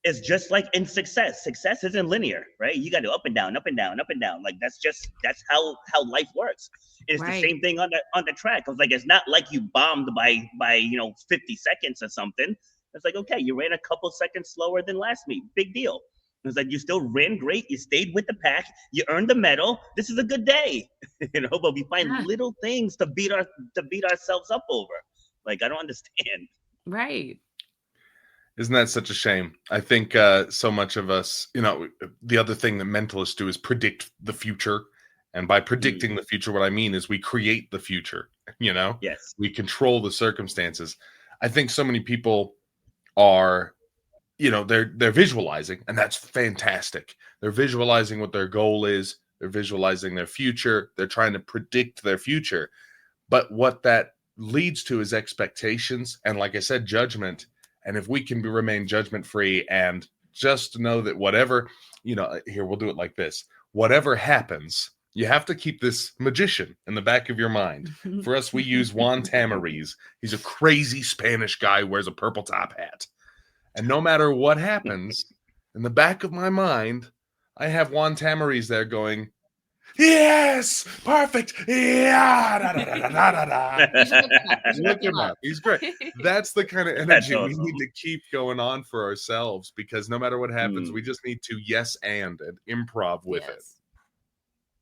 it's just like in success. Success isn't linear, right? You got to up and down, up and down, up and down. Like that's how life works. And it's Right. the same thing on the track. I was like, it's not like you bombed by 50 seconds or something. It's like, okay, you ran a couple seconds slower than last meet. Big deal. It's like you still ran great. You stayed with the pack. You earned the medal. This is a good day, But we find Yeah. little things to beat ourselves up over. Like I don't understand. Right. Isn't that such a shame? I think so much of us, the other thing that mentalists do is predict the future. And by predicting the future, what I mean is we create the future, Yes. We control the circumstances. I think so many people are, they're visualizing, and that's fantastic. They're visualizing what their goal is. They're visualizing their future. They're trying to predict their future. But what that leads to is expectations. And like I said, judgment. And if we can remain judgment free and just know that whatever, here, we'll do it like this. Whatever happens, you have to keep this magician in the back of your mind. For us, we use Juan Tamariz. He's a crazy Spanish guy who wears a purple top hat. And no matter what happens, in the back of my mind, I have Juan Tamariz there going, yes, perfect. Yeah, da, da, da, da, da, da. You should Look him up. He's great. That's the kind of That's energy we awesome. need to keep going on for ourselves, because no matter what happens, we just need to yes and improv with it. Yes.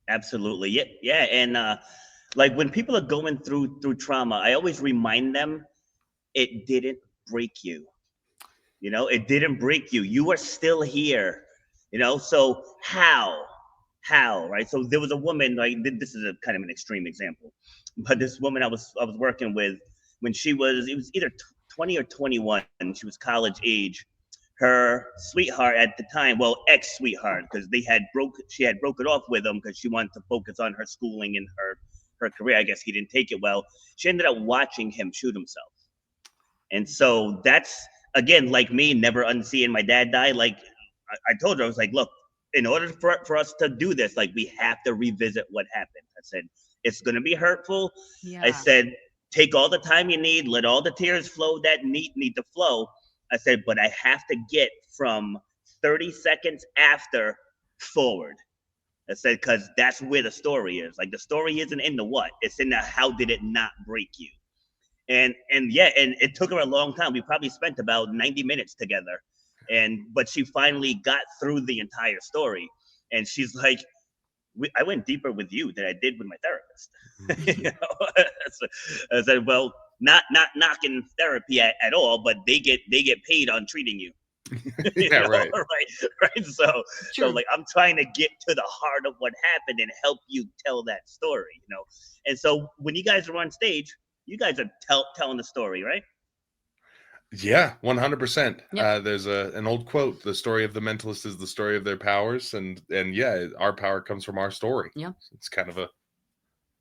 Absolutely. Yeah. And like when people are going through trauma, I always remind them it didn't break you. It didn't break you. You are still here. So how, right? So there was a woman, like this is a kind of an extreme example, but this woman I was working with when it was either 20 or 21, she was college age. Her sweetheart at the time, well, ex-sweetheart, because she had broken off with him because she wanted to focus on her schooling and her career. I guess he didn't take it well. She ended up watching him shoot himself. And so that's, again, like me, never unseeing my dad die. Like I told her, I was like, look, in order for us to do this, like we have to revisit what happened. I said, it's going to be hurtful. Yeah. I said, take all the time you need, let all the tears flow that need to flow. I said, but I have to get from 30 seconds after forward. I said, because that's where the story is. Like the story isn't in the what, it's in the how did it not break you. And it took her a long time. We probably spent about 90 minutes together. But she finally got through the entire story. And she's like, I went deeper with you than I did with my therapist. I said, well, not knocking therapy at all, but they get paid on treating you. Yeah, right. Right. So like I'm trying to get to the heart of what happened and help you tell that story. And so when you guys are on stage, you guys are telling the story, right? Yeah, 100%. Yep. There's an old quote: "The story of the mentalist is the story of their powers," and yeah, our power comes from our story. Yeah. It's kind of a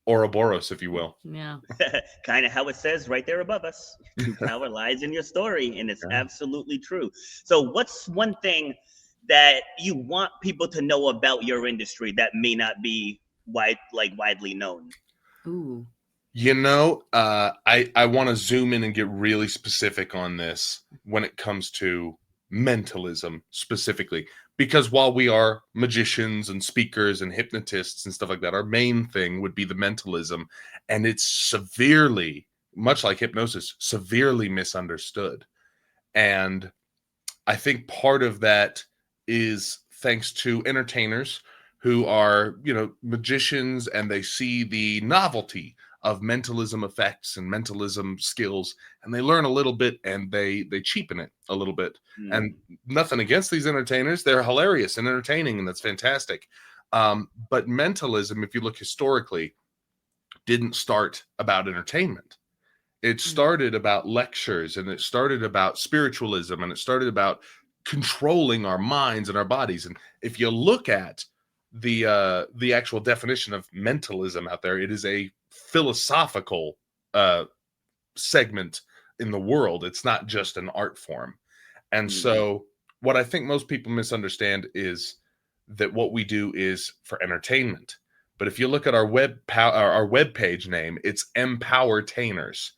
Ouroboros, if you will. Yeah. Kind of how it says right there above us. True power lies in your story, and it's absolutely true. So, what's one thing that you want people to know about your industry that may not be widely known? Ooh. I want to zoom in and get really specific on this when it comes to mentalism specifically, because while we are magicians and speakers and hypnotists and stuff like that, our main thing would be the mentalism, and it's severely, much like hypnosis, severely misunderstood. And I think part of that is thanks to entertainers who are, magicians, and they see the novelty of mentalism effects and mentalism skills, and they learn a little bit and they cheapen it a little bit. And nothing against these entertainers, they're hilarious and entertaining, and that's fantastic. But mentalism, if you look historically, didn't start about entertainment. It started about lectures, and it started about spiritualism, and it started about controlling our minds and our bodies. And if you look at the actual definition of mentalism out there, it is a philosophical segment in the world. It's not just an art form. And so what I think most people misunderstand is that what we do is for entertainment. But if you look at our web page name, it's Empowertainers.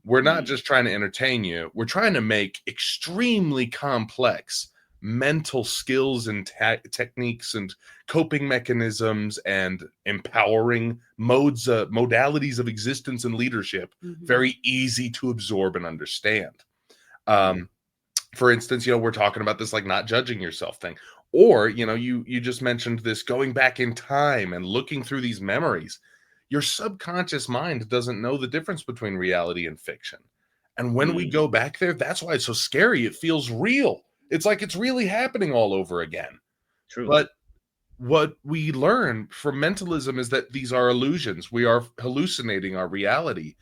We're not just trying to entertain you. We're trying to make extremely complex mental skills and techniques and coping mechanisms and empowering modalities of existence and leadership very easy to absorb and understand. For instance, we're talking about this like not judging yourself thing. Or, you just mentioned this going back in time and looking through these memories. Your subconscious mind doesn't know the difference between reality and fiction. And when we go back there, that's why it's so scary. It feels real. It's like it's really happening all over again. True. But what we learn from mentalism is that these are illusions. We are hallucinating our reality.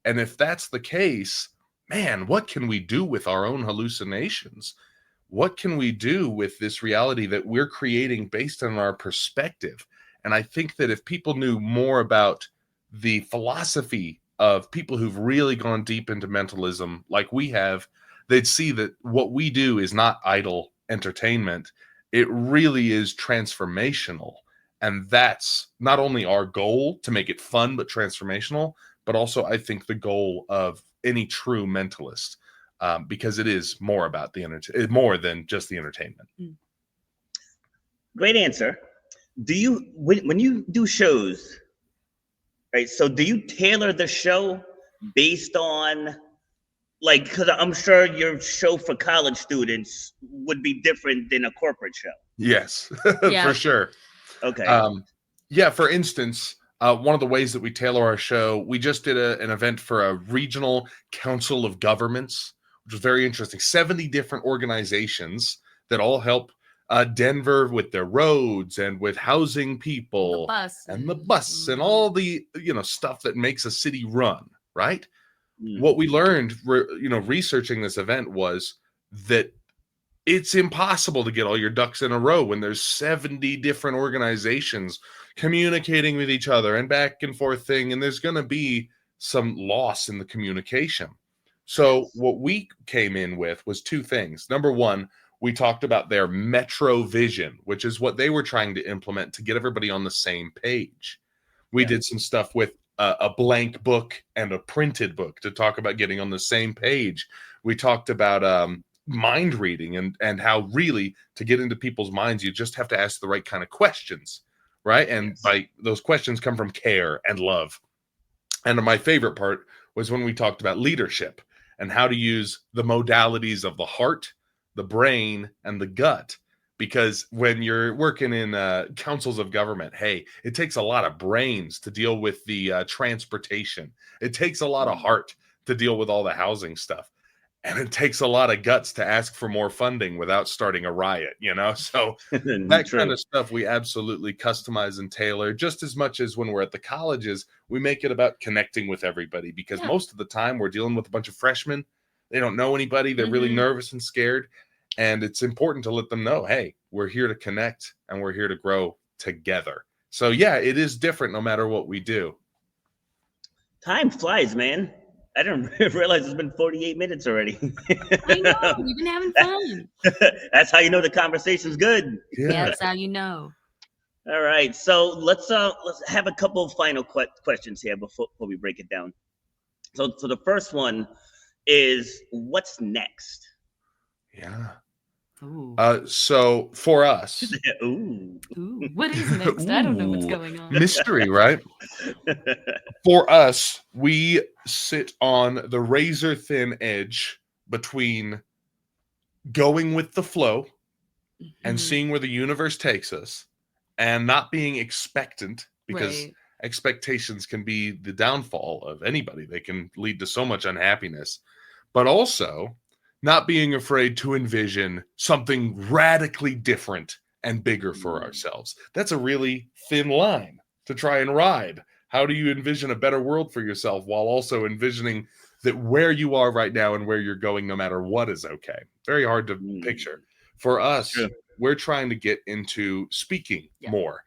And if that's the case, man, what can we do with our own hallucinations? What can we do with this reality that we're creating based on our perspective? And I think that if people knew more about the philosophy of people who've really gone deep into mentalism like we have, they'd see that what we do is not idle entertainment. It really is transformational. And that's not only our goal to make it fun but transformational, but also I think the goal of any true mentalist. Because it is more about more than just the entertainment. Great answer. Do you, when you do shows, right? So do you tailor the show based on, like, because I'm sure your show for college students would be different than a corporate show. Yes, for sure. Okay. For instance, one of the ways that we tailor our show, we just did an event for a regional council of governments, which was very interesting. 70 different organizations that all help Denver with their roads and with housing people and the bus and all the stuff that makes a city run, right? What we learned researching this event was that it's impossible to get all your ducks in a row when there's 70 different organizations communicating with each other and back and forth thing, and there's going to be some loss in the communication. So what we came in with was two things. Number one, we talked about their metro vision, which is what they were trying to implement to get everybody on the same page. We did some stuff with a blank book and a printed book to talk about getting on the same page. We talked about mind reading and how really to get into people's minds, you just have to ask the right kind of questions, right? And by those questions come from care and love. And my favorite part was when we talked about leadership and how to use the modalities of the heart, the brain, and the gut. Because when you're working in councils of government, hey, it takes a lot of brains to deal with the transportation. It takes a lot of heart to deal with all the housing stuff. And it takes a lot of guts to ask for more funding without starting a riot, So that kind of stuff we absolutely customize and tailor just as much as when we're at the colleges, we make it about connecting with everybody because most of the time we're dealing with a bunch of freshmen. They don't know anybody. They're really nervous and scared. And it's important to let them know, hey, we're here to connect and we're here to grow together. So, it is different no matter what we do. Time flies, man. I didn't realize it's been 48 minutes already. I know, we've been having fun. That's how you know the conversation's good. Yeah, that's how you know. All right, so let's have a couple of final questions here before we break it down. So the first one is, what's next? Yeah. Ooh. So for us, Ooh, what is next? I don't know what's going on. Mystery, right? For us, we sit on the razor thin edge between going with the flow and seeing where the universe takes us and not being expectant, because expectations can be the downfall of anybody. They can lead to so much unhappiness, but also not being afraid to envision something radically different and bigger for ourselves. That's a really thin line to try and ride. How do you envision a better world for yourself while also envisioning that where you are right now and where you're going, no matter what, is okay? Very hard to picture. For us, we're trying to get into speaking more.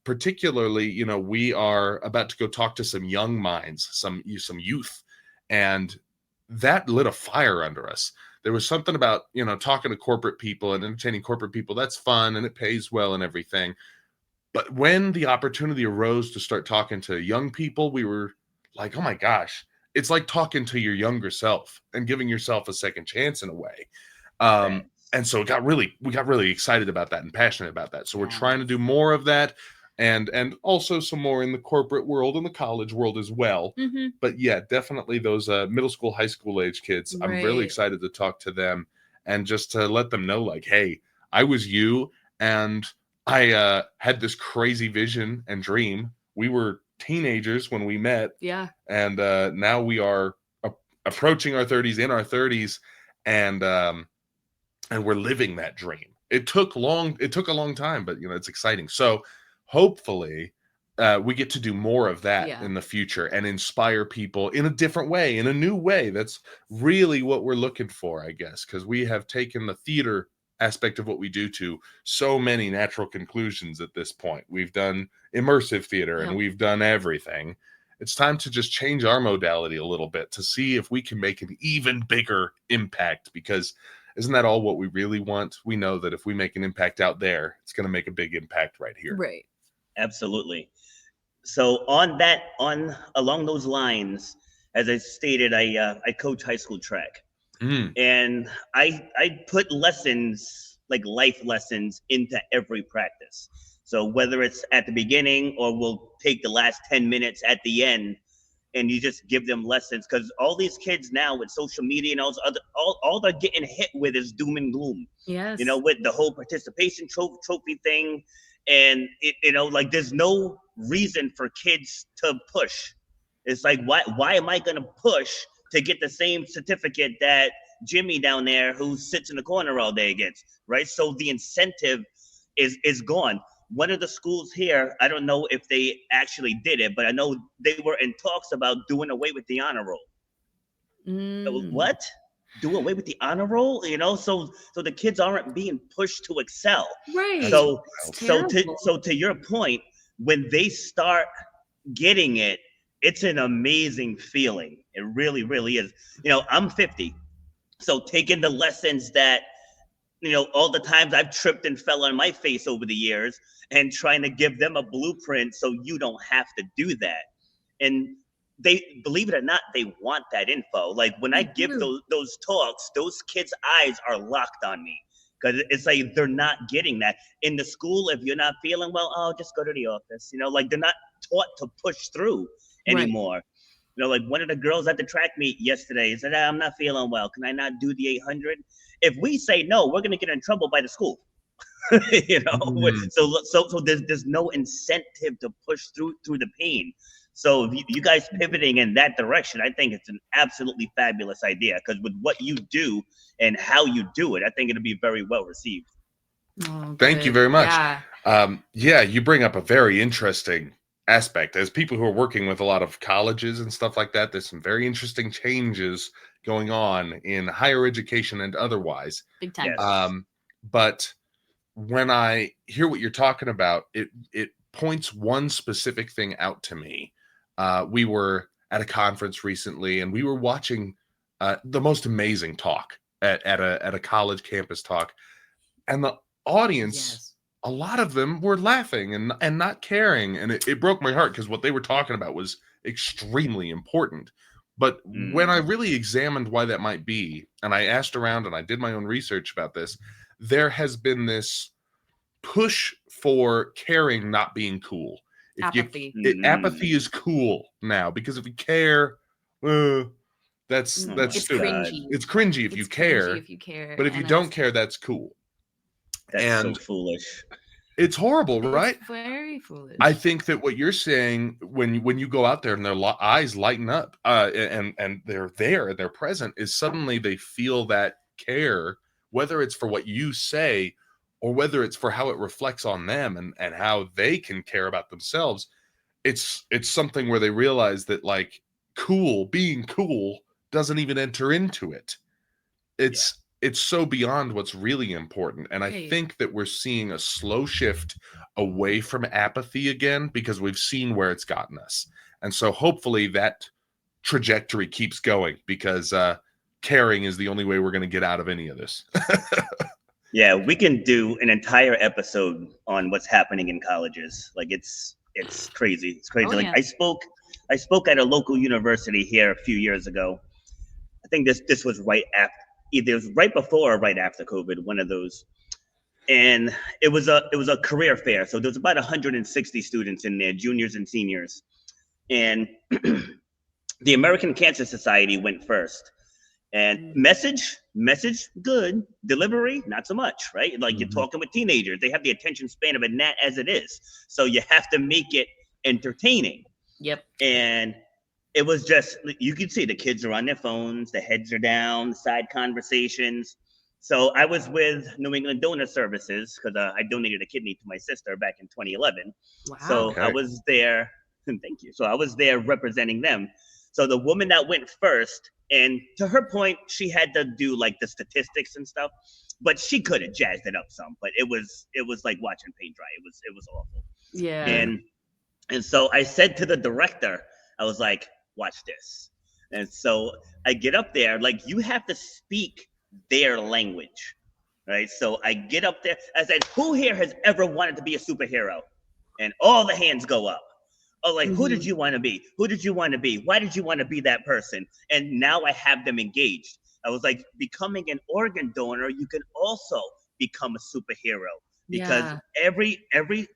Particularly, you know, we are about to go talk to some young minds, some youth, and that lit a fire under us. There was something about, you know, talking to corporate people and entertaining corporate people. That's fun and it pays well and everything. But when the opportunity arose to start talking to young people, we were like, oh my gosh, it's like talking to your younger self and giving yourself a second chance in a way. Right. And so we got really excited about that and passionate about that. So we're Yeah. trying to do more of that, and also some more in the corporate world and the college world as well. Mm-hmm. But yeah, definitely those middle school, high school age kids. I'm really Right. excited to talk to them and just to let them know, like, hey, I was you, and I had this crazy vision and dream. We were teenagers when we met, Yeah. and now we are approaching our 30s, in our 30s, and we're living that dream. It took a long time, but you know, it's exciting. So hopefully we get to do more of that Yeah. in the future and inspire people in a different way, in a new way. That's really what we're looking for, I guess, because we have taken the theater aspect of what we do to so many natural conclusions at this point. We've done immersive theater and Yeah. we've done everything. It's time to just change our modality a little bit to see if we can make an even bigger impact, because isn't that all what we really want? We know that if we make an impact out there, it's going to make a big impact right here. Right. Absolutely. So along those lines, as I stated, I coach high school track, and I put lessons, like life lessons, into every practice. So whether it's at the beginning or we'll take the last 10 minutes at the end, and you just give them lessons, because all these kids now with social media and all they're getting hit with is doom and gloom. Yes. You know, with the whole participation trophy thing, and you know, like there's no reason for kids to push. It's like, why am I gonna push to get the same certificate that Jimmy down there who sits in the corner all day gets, right? So the incentive is gone. One of the schools here, I don't know if they actually did it, but I know they were in talks about doing away with the honor roll. What? Do away with the honor roll? You know, so the kids aren't being pushed to excel. Right. So It's so terrible. to your point, when they start getting it, it's an amazing feeling. It really, really is. You know, I'm 50, so taking the lessons that, you know, all the times I've tripped and fell on my face over the years, and trying to give them a blueprint so you don't have to do that. And they, believe it or not, they want that info. Like when I give those talks, those kids' eyes are locked on me, because it's like they're not getting that in the school. If you're not feeling well, oh, just go to the office. You know, like they're not taught to push through anymore. Right. You know, like one of the girls at the track meet yesterday said, I'm not feeling well. Can I not do the 800? If we say no, we're going to get in trouble by the school. You know, so there's no incentive to push through the pain. So if you guys pivoting in that direction, I think it's an absolutely fabulous idea, because with what you do and how you do it, I think it'll be very well received. Oh, thank you very much. Yeah. You bring up a very interesting aspect. As people who are working with a lot of colleges and stuff like that, there's some very interesting changes going on in higher education and otherwise. Big time. Yes. But when I hear what you're talking about, it points one specific thing out to me. We were at a conference recently, and we were watching the most amazing talk at a college campus talk, and the audience, a lot of them were laughing and not caring, and it broke my heart, because what they were talking about was extremely important. But when I really examined why that might be, and I asked around and I did my own research about this, there has been this push for caring not being cool. Apathy. Apathy is cool now, because if you care, that's it's stupid. cringy. It's cringy if you care. If you care, but if you don't care, that's cool. That's so foolish. It's horrible, right? It's very foolish. I think that what you're saying, when you go out there and their eyes lighten up, and they're there and they're present, is suddenly they feel that care, whether it's for what you say or whether it's for how it reflects on them and how they can care about themselves. It's something where they realize that, like, being cool doesn't even enter into it. It's it's so beyond what's really important. And I Right. think that we're seeing a slow shift away from apathy again, because we've seen where it's gotten us. And so hopefully that trajectory keeps going, because caring is the only way we're going to get out of any of this. Yeah, we can do an entire episode on what's happening in colleges. Like it's crazy. It's crazy. Oh, Like yeah. I spoke at a local university here a few years ago. I think this was right after, either it was right before or right after COVID, one of those. And it was a career fair. So there was about 160 students in there, juniors and seniors. And the American Cancer Society went first. And message good, delivery not so much, right? Like you're talking with teenagers, they have the attention span of a gnat as it is, so you have to make it entertaining. Yep. And it was just, you could see the kids are on their phones, the heads are down, side conversations. So I was with New England Donor Services because I donated a kidney to my sister back in 2011. Wow. So I was there. Thank you. So I was there representing them. So the woman that went first, and to her point, she had to do like the statistics and stuff, but she could have jazzed it up some. But it was like watching paint dry. It was awful. Yeah. And so I said to the director, I was like, watch this. And so I get up there, like you have to speak their language, right? So I get up there, I said, who here has ever wanted to be a superhero? And all the hands go up. Oh, like, who did you want to be? Who did you want to be? Why did you want to be that person? And now I have them engaged. I was like, becoming an organ donor, you can also become a superhero, because every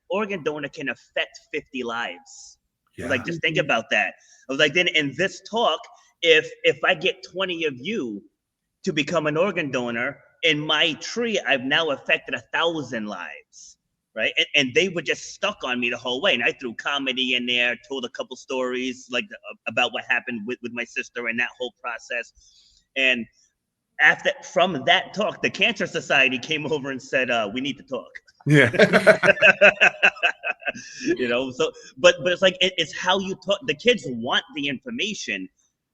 organ donor can affect 50 lives. I was like, just think about that. I was like, then in this talk, if I get 20 of you to become an organ donor, in my tree, I've now affected 1,000 lives. Right. And they were just stuck on me the whole way. And I threw comedy in there, told a couple stories like about what happened with my sister and that whole process. And from that talk, the Cancer Society came over and said, we need to talk. Yeah. You know, so but it's like it's how you talk. The kids want the information,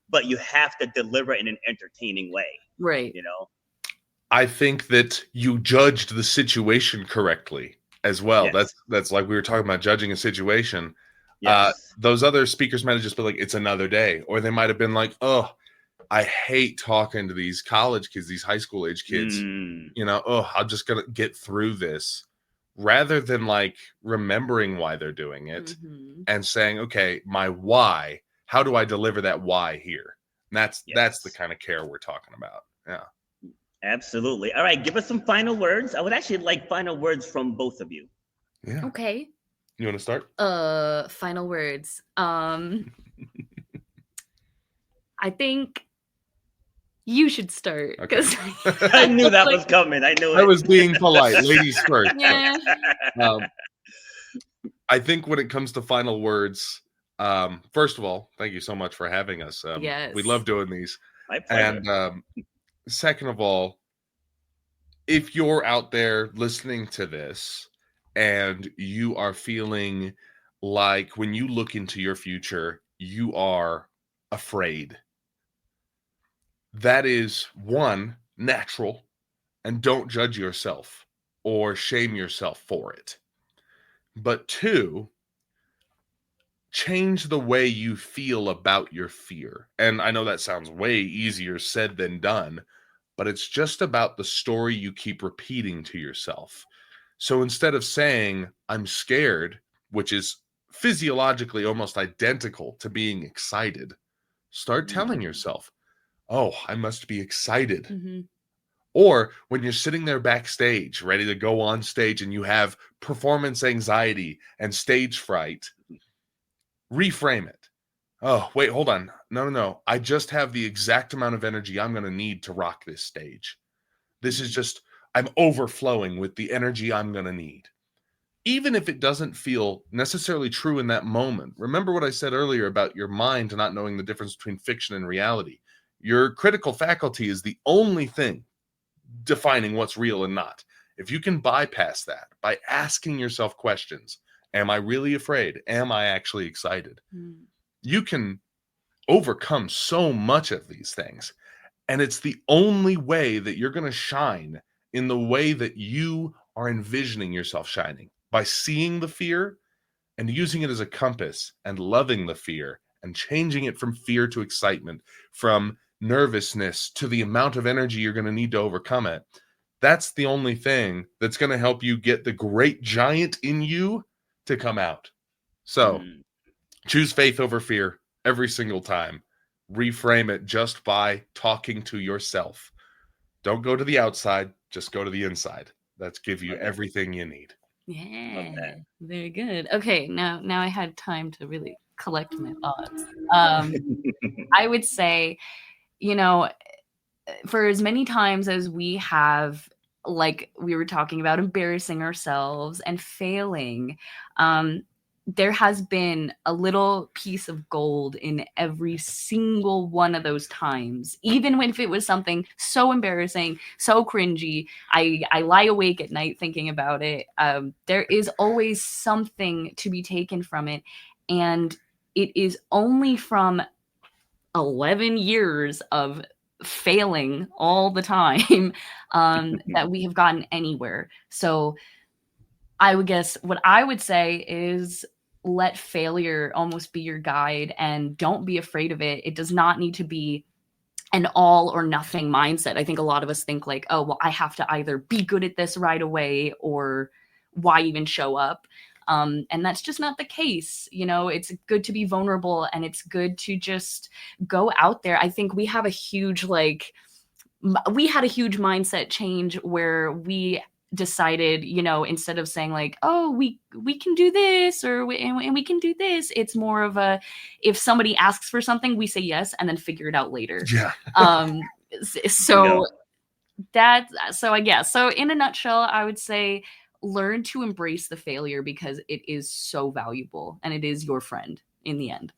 but you have to deliver in an entertaining way. Right. You know, I think that you judged the situation correctly as well. Yes. That's like we were talking about judging a situation. Yes. Those other speakers might have just been like, it's another day. Or they might have been like, oh, I hate talking to these college kids, these high school age kids. You know, oh, I'm just going to get through this. Rather than like remembering why they're doing it and saying, okay, my why, how do I deliver that why here? And that's the kind of care we're talking about. Yeah. Absolutely. All right, give us some final words. I would actually like final words from both of you. Yeah. Okay. You want to start? Final words. I think you should start, because I knew that was coming. I knew it. I was being polite. Ladies first. Yeah. I think when it comes to final words, first of all, thank you so much for having us. Yes. We love doing these. My pleasure. And second of all, if you're out there listening to this and you are feeling like when you look into your future, you are afraid, that is one, natural, and don't judge yourself or shame yourself for it. But two, change the way you feel about your fear. And I know that sounds way easier said than done, but it's just about the story you keep repeating to yourself. So instead of saying, I'm scared, which is physiologically almost identical to being excited, start telling yourself, oh, I must be excited. Or when you're sitting there backstage, ready to go on stage and you have performance anxiety and stage fright, reframe it. Oh, wait, hold on. No. I just have the exact amount of energy I'm going to need to rock this stage. This is just, I'm overflowing with the energy I'm going to need. Even if it doesn't feel necessarily true in that moment, remember what I said earlier about your mind not knowing the difference between fiction and reality. Your critical faculty is the only thing defining what's real and not. If you can bypass that by asking yourself questions, am I really afraid? Am I actually excited? You can overcome so much of these things. And it's the only way that you're going to shine in the way that you are envisioning yourself shining, by seeing the fear and using it as a compass and loving the fear and changing it from fear to excitement, from nervousness to the amount of energy you're going to need to overcome it. That's the only thing that's going to help you get the great giant in you to come out. So choose faith over fear every single time. Reframe it just by talking to yourself. Don't go to the outside, just go to the inside. That's give you everything you need. Yeah, very good. Okay, now I had time to really collect my thoughts. I would say, you know, for as many times as we have, like we were talking about, embarrassing ourselves and failing, there has been a little piece of gold in every single one of those times. Even if it was something so embarrassing, so cringy, I lie awake at night thinking about it. There is always something to be taken from it. And it is only from 11 years of failing all the time that we have gotten anywhere. So I would guess what I would say is let failure almost be your guide, and don't be afraid of it. It does not need to be an all or nothing mindset. I think a lot of us think like, oh, well, I have to either be good at this right away, or why even show up? And that's just not the case. You know, it's good to be vulnerable, and it's good to just go out there. I think we have a huge, we had a huge mindset change where we decided, you know, instead of saying like, oh, we can do this, or we can do this, it's more of a, if somebody asks for something, we say yes and then figure it out later. Yeah. So I guess, so in a nutshell, I would say learn to embrace the failure, because it is so valuable and it is your friend in the end.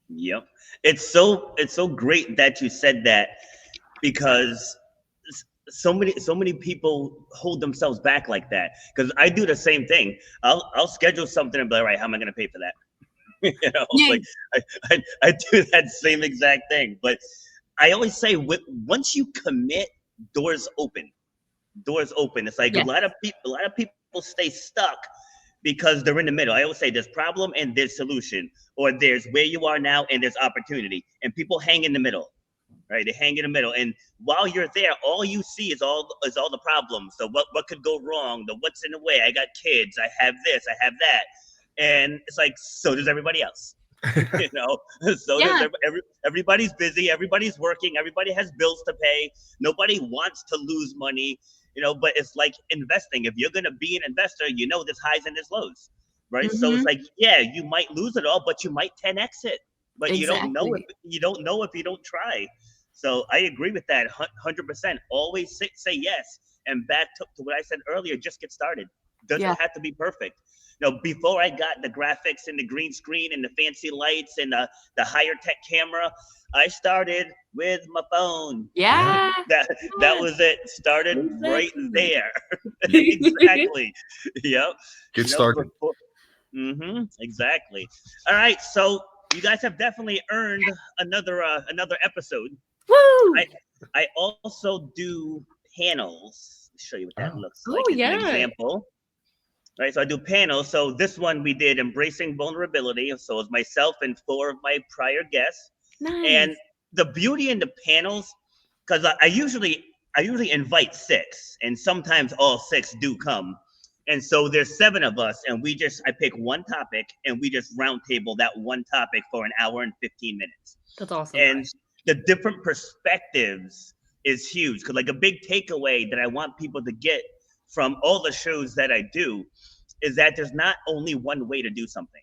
Yep. It's so great that you said that, because so many people hold themselves back like that. Because I do the same thing. I'll schedule something and be like, all right, how am I going to pay for that? You know, like I do that same exact thing. But I always say, once you commit, doors open. It's like a lot of people stay stuck because they're in the middle. I always say there's problem and there's solution, or there's where you are now and there's opportunity, and people hang in the middle. Right, they hang in the middle, and while you're there, all you see is all the problems. So what could go wrong? The what's in the way? I got kids. I have this. I have that, and it's like, so does everybody else. You know, so does everybody's busy. Everybody's working. Everybody has bills to pay. Nobody wants to lose money. You know, but it's like investing. If you're gonna be an investor, you know there's highs and there's lows, right? So it's like, yeah, you might lose it all, but you might 10x it. But you don't know if you don't try. So I agree with that 100%. Always say yes. And back to what I said earlier, just get started. Doesn't have to be perfect. You know, before I got the graphics and the green screen and the fancy lights and the higher tech camera, I started with my phone. Yeah. That was it. Started right there. Exactly. Yep. Get started. Exactly. All right. So you guys have definitely earned another episode. Woo! I also do panels. I'll show you what that looks like. Oh, As an example. Right, so I do panels. So this one we did embracing vulnerability. So it was myself and 4 of my prior guests. Nice. And the beauty in the panels, because I usually invite 6, and sometimes all 6 do come. And so there's 7 of us, and I pick one topic, and we just round table that one topic for an hour and 15 minutes. That's awesome. And the different perspectives is huge, because like a big takeaway that I want people to get from all the shows that I do is that there's not only one way to do something.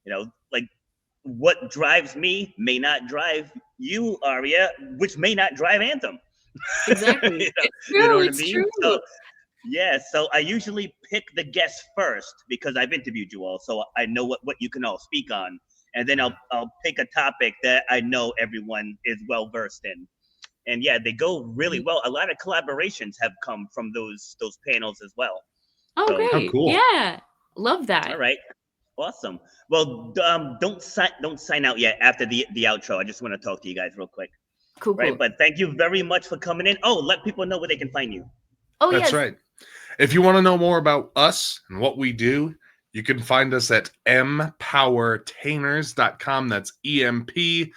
You know, like what drives me may not drive you, Aria, which may not drive Anthem. Exactly. You know what I mean? True. So I usually pick the guests first, because I've interviewed you all, so I know what you can all speak on. And then I'll pick a topic that I know everyone is well versed in. And yeah, they go really well. A lot of collaborations have come from those panels as well. Oh, so, great! Cool. Yeah, love that. All right, awesome. Well, don't sign out yet after the outro. I just want to talk to you guys real quick. Cool. Right, but thank you very much for coming in. Oh, let people know where they can find you. Oh, That's yes. right. If you want to know more about us and what we do, you can find us at empowertainers.com. That's EMPOWER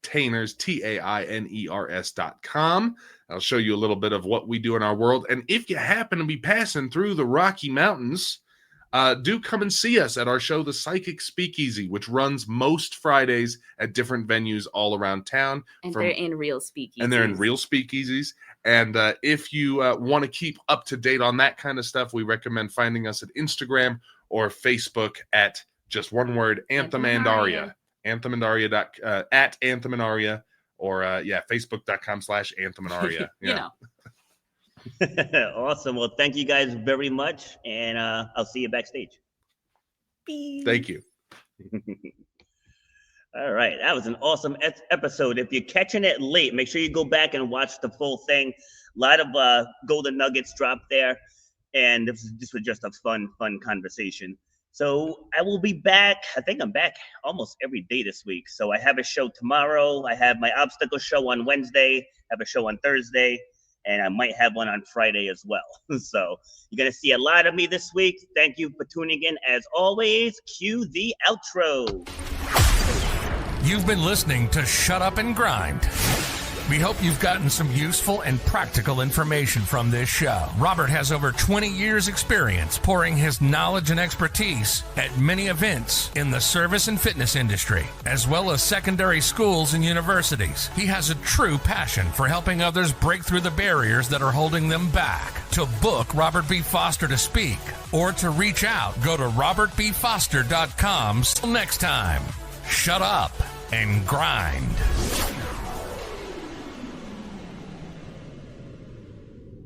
Tainers, TAINERS.com. I'll show you a little bit of what we do in our world. And if you happen to be passing through the Rocky Mountains, do come and see us at our show, The Psychic Speakeasy, which runs most Fridays at different venues all around town. And they're in real speakeasies. And they're in real speakeasies. And if you want to keep up to date on that kind of stuff, we recommend finding us at Instagram or Facebook at just one word, Anthem and Aria. Anthem and Aria, at Anthem and Aria, or Facebook.com/Anthem and Aria. You know. Awesome. Well, thank you guys very much, and I'll see you backstage. Thank you. All right, that was an awesome episode. If you're catching it late, make sure you go back and watch the full thing. A lot of golden nuggets dropped there, and this was just a fun conversation. So I will be back. I think I'm back almost every day this week. So I have a show tomorrow. I have my obstacle show on Wednesday. I have a show on Thursday. And I might have one on Friday as well. So you're going to see a lot of me this week. Thank you for tuning in. As always, cue the outro. You've been listening to Shut Up and Grind. We hope you've gotten some useful and practical information from this show. Robert has over 20 years experience pouring his knowledge and expertise at many events in the service and fitness industry, as well as secondary schools and universities. He has a true passion for helping others break through the barriers that are holding them back. To book Robert B. Foster to speak or to reach out, go to robertbfoster.com. Till next time, shut up and grind.